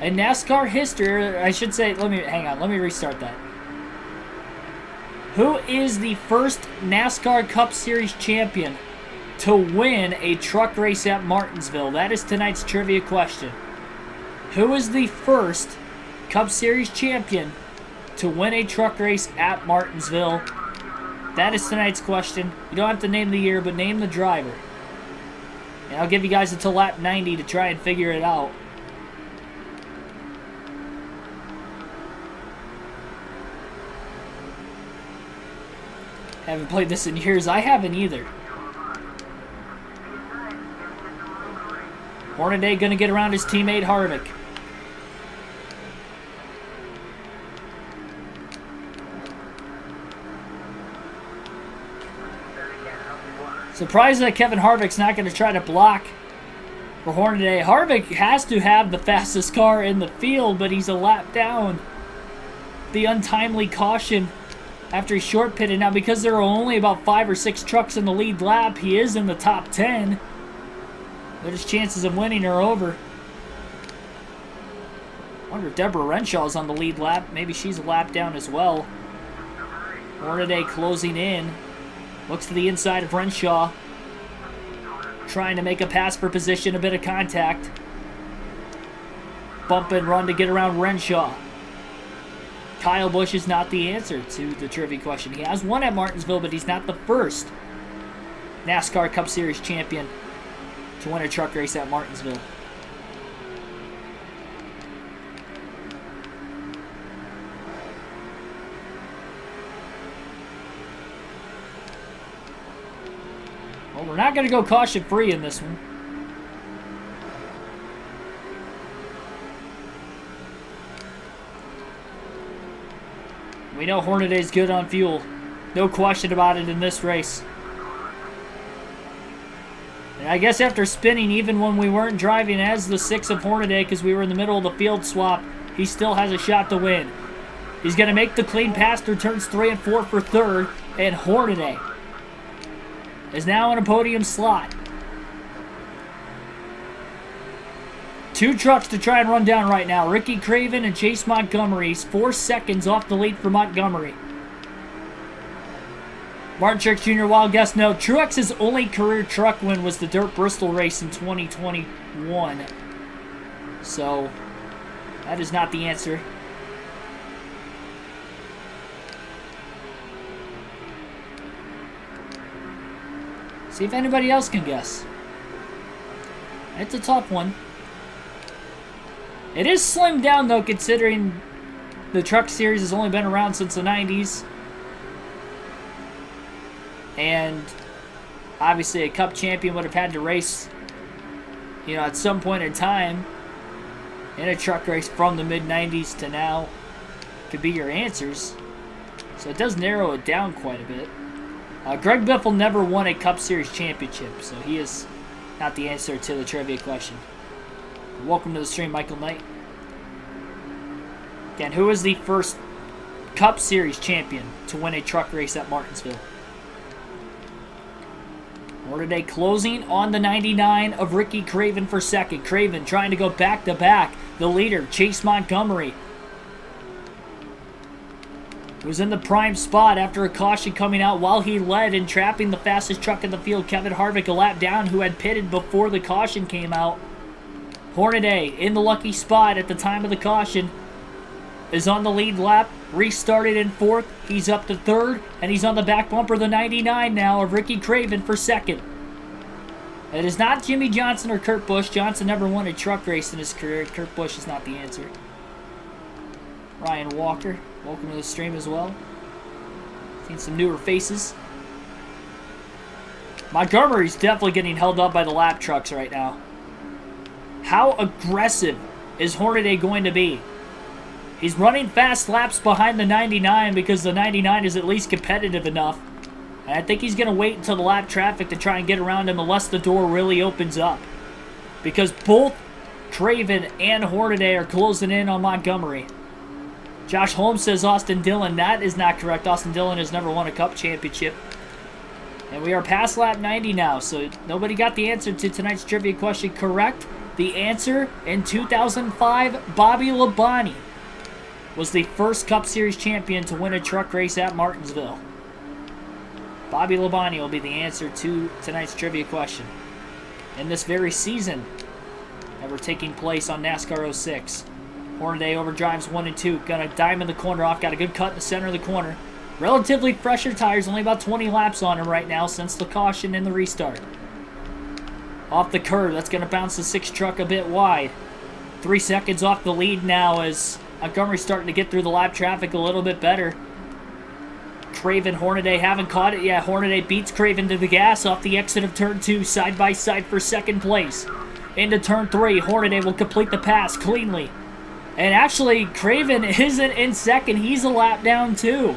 in NASCAR history, or I should say, let me restart that. Who is the first NASCAR Cup Series champion to win a truck race at Martinsville? That is tonight's trivia question. Who is the first Cup Series champion to win a truck race at Martinsville? That is tonight's question. You don't have to name the year, but name the driver. And I'll give you guys until lap 90 to try and figure it out. Haven't played this in years. I haven't either. Hornaday going to get around his teammate Harvick. Surprised that Kevin Harvick's not going to try to block for Hornaday. Harvick has to have the fastest car in the field, but he's a lap down. The untimely caution after he short pitted. Now, because there are only about 5 or 6 trucks in the lead lap, he is in the top 10. But his chances of winning are over. I wonder if Deborah Renshaw's on the lead lap. Maybe she's a lap down as well. Hornaday closing in. Looks to the inside of Renshaw. Trying to make a pass for position, a bit of contact. Bump and run to get around Renshaw. Kyle Busch is not the answer to the trivia question. He has won at Martinsville, but he's not the first NASCAR Cup Series champion to win a truck race at Martinsville. Well, we're not going to go caution-free in this one. We know Hornaday's good on fuel. No question about it in this race. And I guess after spinning, even when we weren't driving as the 6 of Hornaday because we were in the middle of the field swap, he still has a shot to win. He's going to make the clean pass through turns 3 and 4 for 3rd, and Hornaday is now in a podium slot. 2 trucks to try and run down right now. Ricky Craven and Chase Montgomery. He's 4 seconds off the lead for Montgomery. Martin Truex Jr. Wild guess no. Truex's only career truck win was the Dirt Bristol race in 2021. So, that is not the answer. See if anybody else can guess. It's a tough one. It is slimmed down, though, considering the Truck Series has only been around since the 90s. And obviously a Cup champion would have had to race you know, at some point in time in a truck race from the mid-90s to now could be your answers. So it does narrow it down quite a bit. Greg Biffle never won a Cup Series championship, so he is not the answer to the trivia question. Welcome to the stream, Michael Knight. Again, who was the first Cup Series champion to win a truck race at Martinsville? Hornaday closing on the 99 of Ricky Craven for second. Craven trying to go back-to-back. The leader, Chase Montgomery, was in the prime spot after a caution coming out while he led and trapping the fastest truck in the field, Kevin Harvick, a lap down, who had pitted before the caution came out. Hornaday in the lucky spot at the time of the caution is on the lead lap, restarted in fourth. He's up to third, and he's on the back bumper, the 99 now of Ricky Craven for second. It is not Jimmy Johnson or Kurt Busch. Johnson never won a truck race in his career. Kurt Busch is not the answer. Ryan Walker, welcome to the stream as well. Seen some newer faces. Montgomery's definitely getting held up by the lap trucks right now. How aggressive is Hornaday going to be? He's running fast laps behind the 99 because the 99 is at least competitive enough. And I think he's going to wait until the lap traffic to try and get around him unless the door really opens up. Because both Craven and Hornaday are closing in on Montgomery. Josh Holmes says Austin Dillon. That is not correct. Austin Dillon has never won a Cup championship. And we are past lap 90 now, so nobody got the answer to tonight's trivia question correct. The answer, in 2005, Bobby Labonte was the first Cup Series champion to win a truck race at Martinsville. Bobby Labonte will be the answer to tonight's trivia question. In this very season that we're taking place on NASCAR 06. Hornaday overdrives 1 and 2. Gonna diamond the corner off. Got a good cut in the center of the corner. Relatively fresher tires. Only about 20 laps on him right now since the caution and the restart. Off the curb. That's gonna bounce the 6 truck a bit wide. 3 seconds off the lead now as Montgomery's starting to get through the lap traffic a little bit better. Craven, Hornaday haven't caught it yet. Hornaday beats Craven to the gas off the exit of turn 2, side by side for second place. Into turn 3, Hornaday will complete the pass cleanly. And actually, Craven isn't in second. He's a lap down too.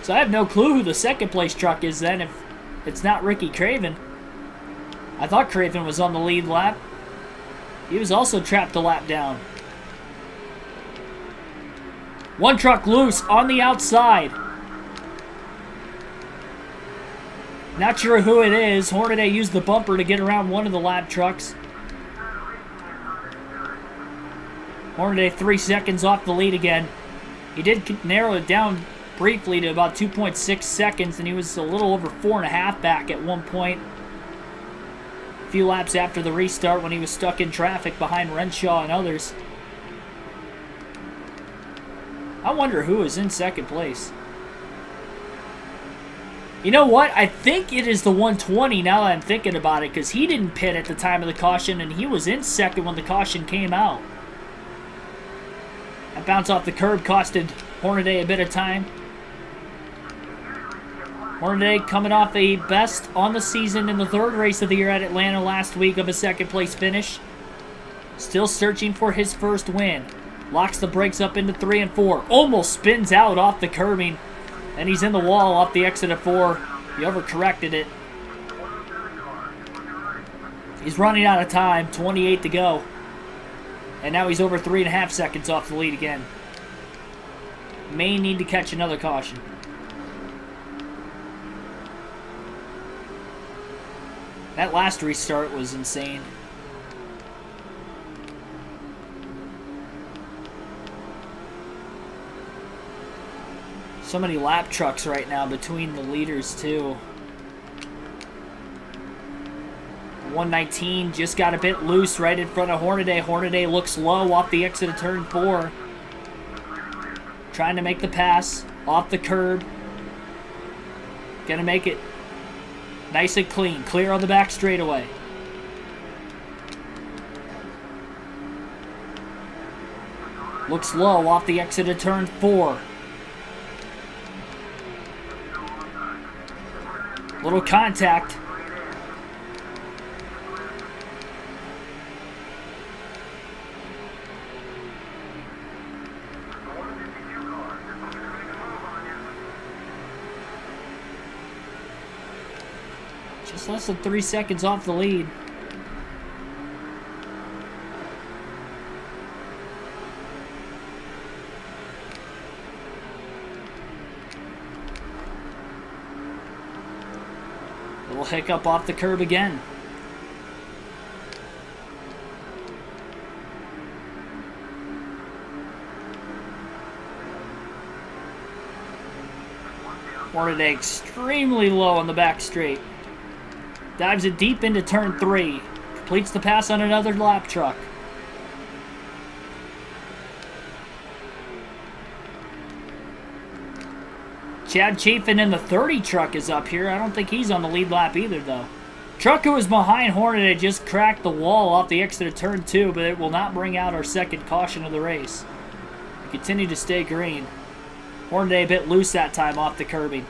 So I have no clue who the second place truck is then if it's not Ricky Craven. I thought Craven was on the lead lap. He was also trapped a lap down. One truck loose on the outside. Not sure who it is. Hornaday used the bumper to get around one of the lap trucks. Hornaday 3 seconds off the lead again. He did narrow it down briefly to about 2.6 seconds, and he was a little over 4.5 back at one point. A few laps after the restart when he was stuck in traffic behind Renshaw and others. I wonder who is in second place. You know what? I think it is the 120 now that I'm thinking about it, because he didn't pit at the time of the caution, and he was in second when the caution came out. That bounce off the curb costed Hornaday a bit of time. Hornaday coming off a best on the season in the third race of the year at Atlanta last week of a second place finish. Still searching for his first win. Locks the brakes up into 3 and 4. Almost spins out off the curbing. And he's in the wall off the exit of 4. He overcorrected it. He's running out of time. 28 to go. And now he's over 3.5 seconds off the lead again. May need to catch another caution. That last restart was insane. So many lap trucks right now between the leaders too. 119 just got a bit loose right in front of Hornaday. Hornaday looks low off the exit of turn 4. Trying to make the pass off the curb. Gonna make it nice and clean. Clear on the back straightaway. Looks low off the exit of turn 4. Little contact. Just less than 3 seconds off the lead. Little hiccup off the curb again. Hornaday extremely low on the back straight. Dives it deep into turn 3. Completes the pass on another lap truck. Chad Chafin in the 30 truck is up here. I don't think he's on the lead lap either, though. Truck who was behind Hornaday just cracked the wall off the exit of turn 2, but it will not bring out our second caution of the race. We continue to stay green. Hornaday a bit loose that time off the curbing.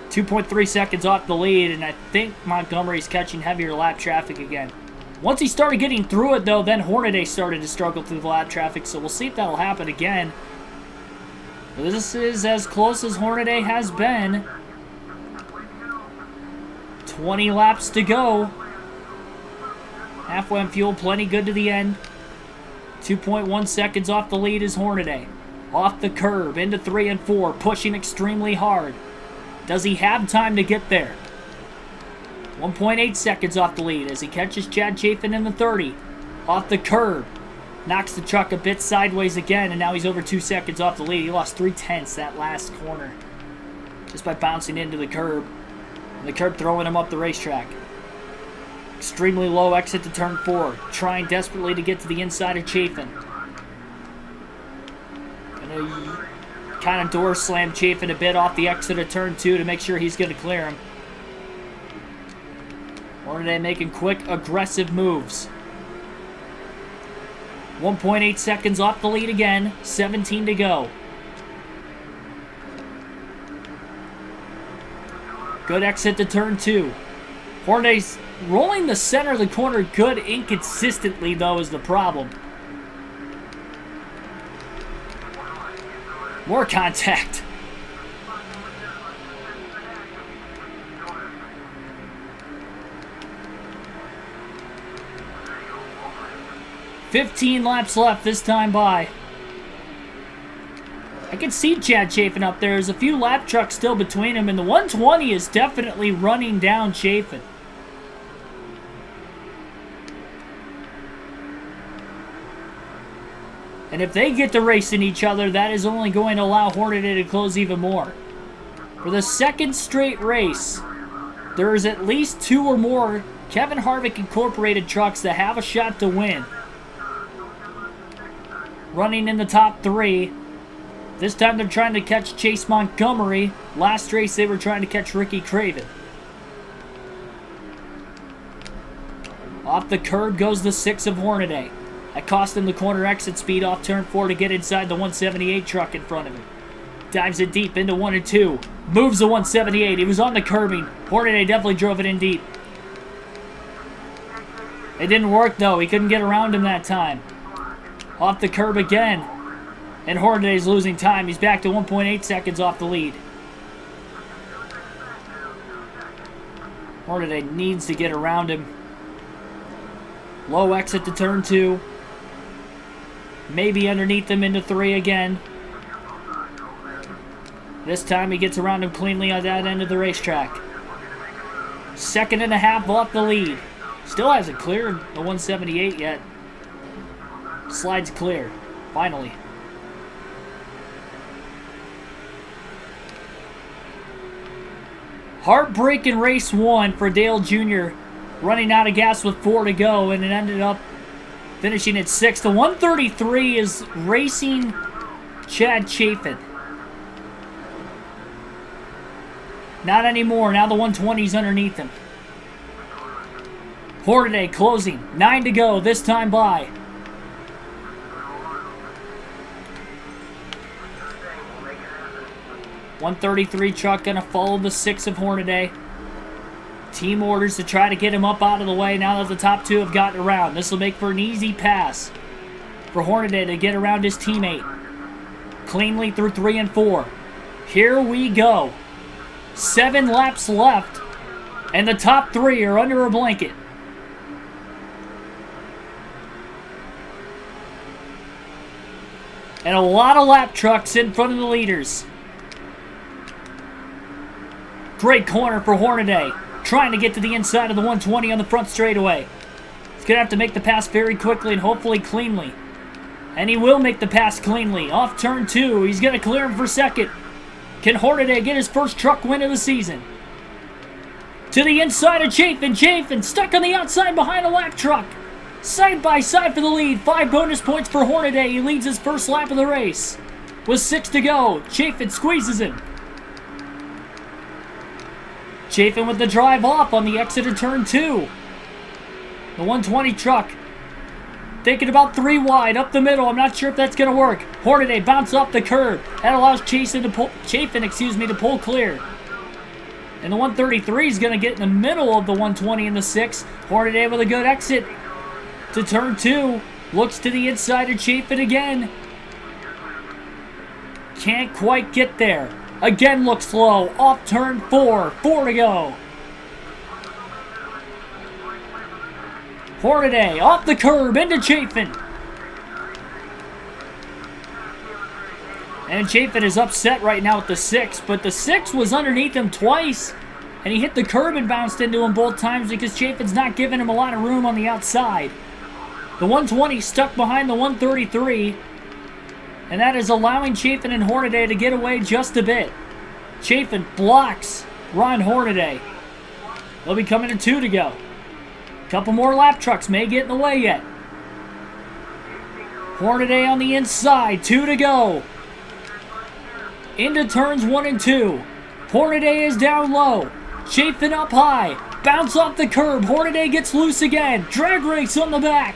.3 seconds off the lead, and I think Montgomery's catching heavier lap traffic again. Once he started getting through it, though, then Hornaday started to struggle through the lap traffic, so we'll see if that'll happen again. This is as close as Hornaday has been. 20 laps to go. Halfway on fuel, plenty good to the end. 2.1 seconds off the lead is Hornaday. Off the curb, into 3 and 4, pushing extremely hard. Does he have time to get there? 1.8 seconds off the lead as he catches Chad Chafin in the 30. Off the curb. Knocks the truck a bit sideways again, and now he's over 2 seconds off the lead. He lost 3/10 that last corner just by bouncing into the curb. And the curb throwing him up the racetrack. Extremely low exit to turn 4. Trying desperately to get to the inside of Chafin. Gonna kind of door slam Chafin a bit off the exit of turn 2 to make sure he's going to clear him. Hornaday making quick, aggressive moves. 1.8 seconds off the lead again. 17 to go. Good exit to turn 2. Hornaday's rolling the center of the corner good inconsistently, though, is the problem. More contact. $15 laps left this time by. I can see Chad Chafin up there. There's a few lap trucks still between him, and the 120 is definitely running down Chafin. And if they get to racing each other, that is only going to allow Hornaday to close even more. For the second straight race, there is at least 2 or more Kevin Harvick Incorporated trucks that have a shot to win. Running in the top 3. This time they're trying to catch Chase Montgomery. Last race they were trying to catch Ricky Craven. Off the curb goes the 6 of Hornaday. That cost him the corner exit speed off turn 4 to get inside the 178 truck in front of him. Dives it deep into 1 and 2. Moves the 178. He was on the curbing. Hornaday definitely drove it in deep. It didn't work though. He couldn't get around him that time. Off the curb again. And Hornaday's losing time. He's back to 1.8 seconds off the lead. Hornaday needs to get around him. Low exit to turn 2. Maybe underneath him into 3 again. This time he gets around him cleanly on that end of the racetrack. 2.5 off the lead. Still hasn't cleared the 178 yet. Slides clear. Finally. Heartbreaking race 1 for Dale Jr. Running out of gas with 4 to go, and it ended up finishing at 6. The 133 is racing Chad Chafin. Not anymore. Now the 120's underneath him. Hornaday closing. 9 to go. This time by. .133 truck going to follow the 6 of Hornaday. Team orders to try to get him up out of the way now that the top 2 have gotten around. This will make for an easy pass for Hornaday to get around his teammate. Cleanly through 3 and 4. Here we go. 7 laps left, and the top 3 are under a blanket. And a lot of lap trucks in front of the leaders. Great corner for Hornaday. Trying to get to the inside of the 120 on the front straightaway. He's going to have to make the pass very quickly and hopefully cleanly. And he will make the pass cleanly. Off turn 2. He's going to clear him for second. Can Hornaday get his first truck win of the season? To the inside of Chafin. Chafin stuck on the outside behind a lap truck. Side by side for the lead. 5 bonus points for Hornaday. He leads his first lap of the race. With 6 to go. Chafin squeezes him. Chafin with the drive off on the exit of turn 2. The 120 truck thinking about 3 wide up the middle. I'm not sure if that's going to work. Hornaday bounces off the curb. That allows Chafin to pull clear. And the 133 is going to get in the middle of the 120 and the 6. Hornaday with a good exit to turn 2. Looks to the inside of Chafin again. Can't quite get there. Again looks low. Off turn 4. 4 to go. Hornaday off the curb into Chafin. And Chafin is upset right now with the 6, but the 6 was underneath him twice. And he hit the curb and bounced into him both times because Chafin's not giving him a lot of room on the outside. The 120 stuck behind the 133. And that is allowing Chafin and Hornaday to get away just a bit. Chafin blocks Ron Hornaday. They'll be coming to 2 to go. Couple more lap trucks may get in the way yet. Hornaday on the inside. 2 to go. Into turns 1 and 2. Hornaday is down low. Chafin up high. Bounce off the curb. Hornaday gets loose again. Drag race on the back.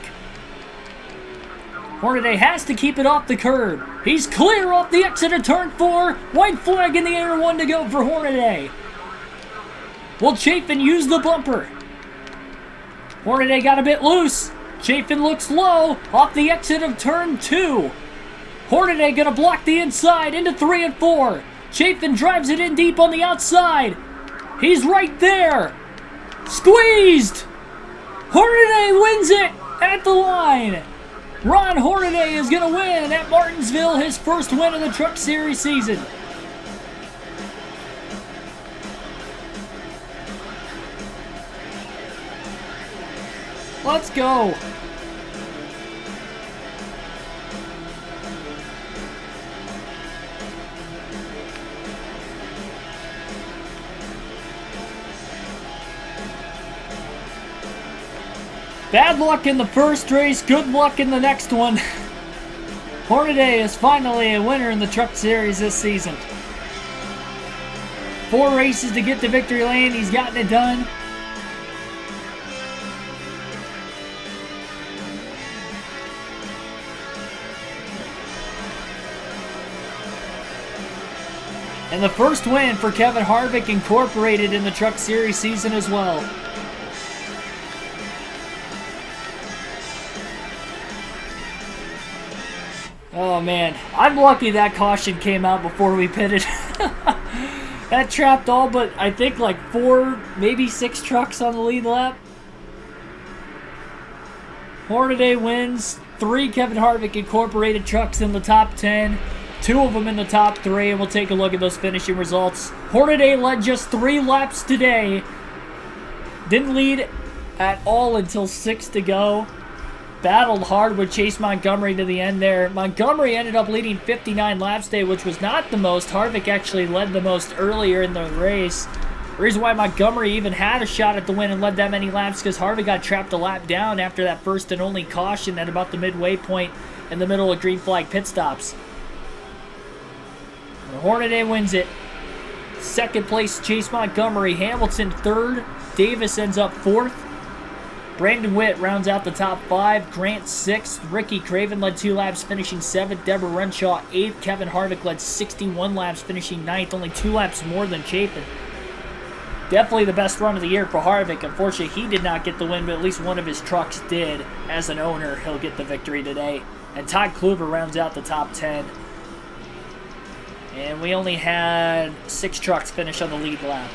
Hornaday has to keep it off the curb. He's clear off the exit of turn 4. White flag in the air, 1 to go for Hornaday. Will Chafin use the bumper? Hornaday got a bit loose. Chafin looks low off the exit of turn 2. Hornaday gonna block the inside into 3 and 4. Chafin drives it in deep on the outside. He's right there. Squeezed. Hornaday wins it at the line. Ron Hornaday is going to win at Martinsville, his first win of the Truck Series season. Let's go. Bad luck in the first race, good luck in the next one. Hornaday is finally a winner in the Truck Series this season. 4 races to get to victory lane, he's gotten it done. And the first win for Kevin Harvick Incorporated in the Truck Series season as well. Oh man, I'm lucky that caution came out before we pitted. That trapped all but I think like 4, maybe 6 trucks on the lead lap. Hornaday wins. 3 Kevin Harvick Incorporated trucks in the top 10. 2 of them in the top 3, and we'll take a look at those finishing results. Hornaday led just 3 laps today. Didn't lead at all until 6 to go. Battled hard with Chase Montgomery to the end there. Montgomery ended up leading 59 laps today, which was not the most. Harvick actually led the most earlier in the race. The reason why Montgomery even had a shot at the win and led that many laps because Harvick got trapped a lap down after that first and only caution at about the midway point in the middle of green flag pit stops. Hornaday wins it. Second place, Chase Montgomery. Hamilton third. Davis ends up 4th. Brandon Witt rounds out the top 5. Grant 6th. Ricky Craven led 2 laps, finishing 7th. Deborah Renshaw 8th. Kevin Harvick led 61 laps, finishing 9th. Only 2 laps more than Chapin. Definitely the best run of the year for Harvick. Unfortunately, he did not get the win, but at least one of his trucks did. As an owner, he'll get the victory today. And Todd Kluber rounds out the top 10. And we only had 6 trucks finish on the lead lap,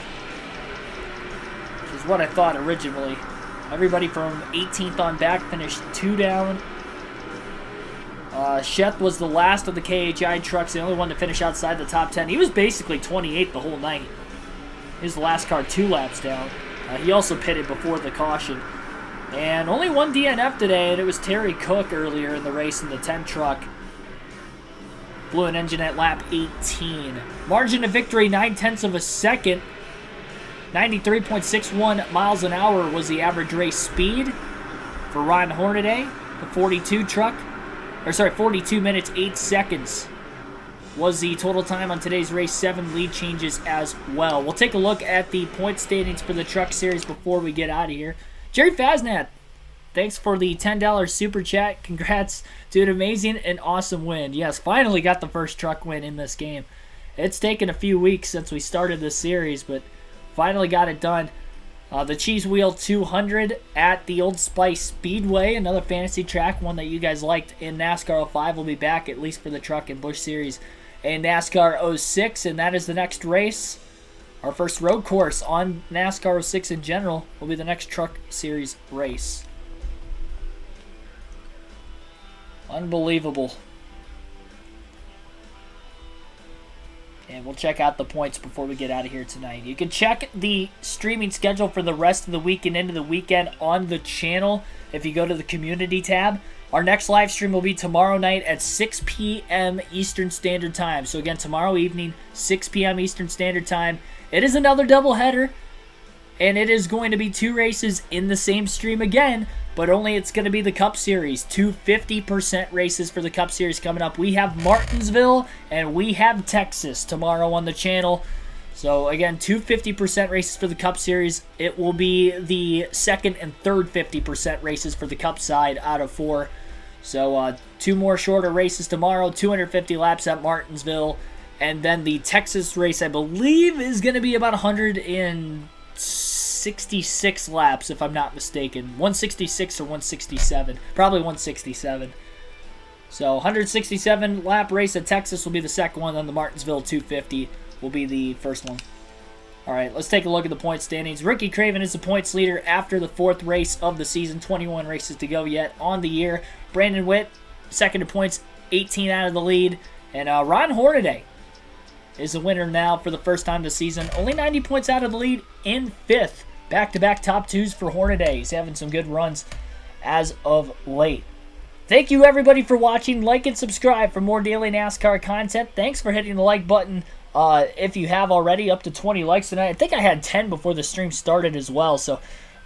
which is what I thought originally. Everybody from 18th on back finished 2 down. Sheth was the last of the KHI trucks, the only one to finish outside the top 10. He was basically 28th the whole night. He was the last car 2 laps down. He also pitted before the caution. And only one DNF today, and it was Terry Cook earlier in the race in the 10 truck. Blew an engine at lap 18. Margin of victory, 9/10 of a second. 93.61 miles an hour was the average race speed for Ron Hornaday, the 42 truck. 42 minutes, 8 seconds was the total time on today's race. 7 lead changes as well. We'll take a look at the point standings for the truck series before we get out of here. Jerry Fasnath, thanks for the $10 super chat. Congrats to an amazing and awesome win. Yes, finally got the first truck win in this game. It's taken a few weeks since we started this series, but finally got it done. The Cheese Wheel 200 at the Old Spice Speedway, another fantasy track, one that you guys liked in NASCAR 05, will be back, at least for the truck and Busch series, and NASCAR 06, and that is the next race. Our first road course on NASCAR 06 in general will be the next truck series race. Unbelievable. And we'll check out the points before we get out of here tonight. You can check the streaming schedule for the rest of the week and into the weekend on the channel if you go to the community tab. Our next live stream will be tomorrow night at 6 p.m. Eastern Standard Time. So again, tomorrow evening, 6 p.m. Eastern Standard Time. It is another doubleheader, and it is going to be 2 races in the same stream again, but only it's going to be the Cup Series. 2 50% races for the Cup Series coming up. We have Martinsville, and we have Texas tomorrow on the channel. So again, 2 50% races for the Cup Series. It will be the second and third 50% races for the Cup side out of 4. So 2 more shorter races tomorrow, 250 laps at Martinsville. And then the Texas race, I believe, is going to be about 166 laps, if I'm not mistaken. 166 or 167. Probably 167. So 167 lap race at Texas will be the second one. Then the Martinsville 250 will be the first one. All right, let's take a look at the point standings. Ricky Craven is the points leader after the 4th race of the season. 21 races to go yet on the year. Brandon Witt, second in points, 18 out of the lead. And Ron Hornaday is the winner now for the first time this season. Only 90 points out of the lead in 5th. Back-to-back top 2s for Hornaday. He's having some good runs as of late. Thank you, everybody, for watching. Like and subscribe for more daily NASCAR content. Thanks for hitting the like button if you have already. Up to 20 likes tonight. I think I had 10 before the stream started as well, so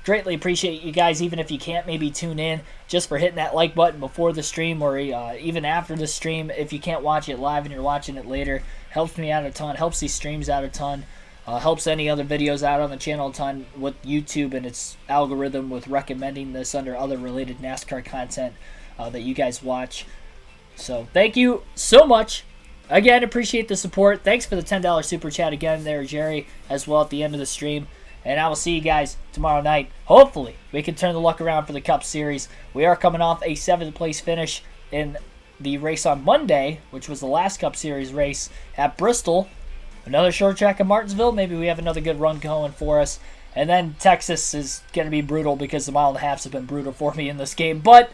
greatly appreciate you guys, even if you can't maybe tune in, just for hitting that like button before the stream or even after the stream. If you can't watch it live and you're watching it later, helps me out a ton, helps these streams out a ton, helps any other videos out on the channel a ton with YouTube and its algorithm with recommending this under other related NASCAR content that you guys watch. So thank you so much. Again, appreciate the support. Thanks for the $10 super chat again there, Jerry, as well at the end of the stream. And I will see you guys tomorrow night. Hopefully, we can turn the luck around for the Cup Series. We are coming off a 7th place finish in the race on Monday, which was the last Cup Series race at Bristol. Another short track at Martinsville. Maybe we have another good run going for us. And then Texas is going to be brutal because the mile and a halves have been brutal for me in this game. But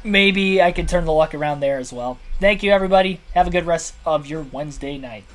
maybe I can turn the luck around there as well. Thank you, everybody. Have a good rest of your Wednesday night.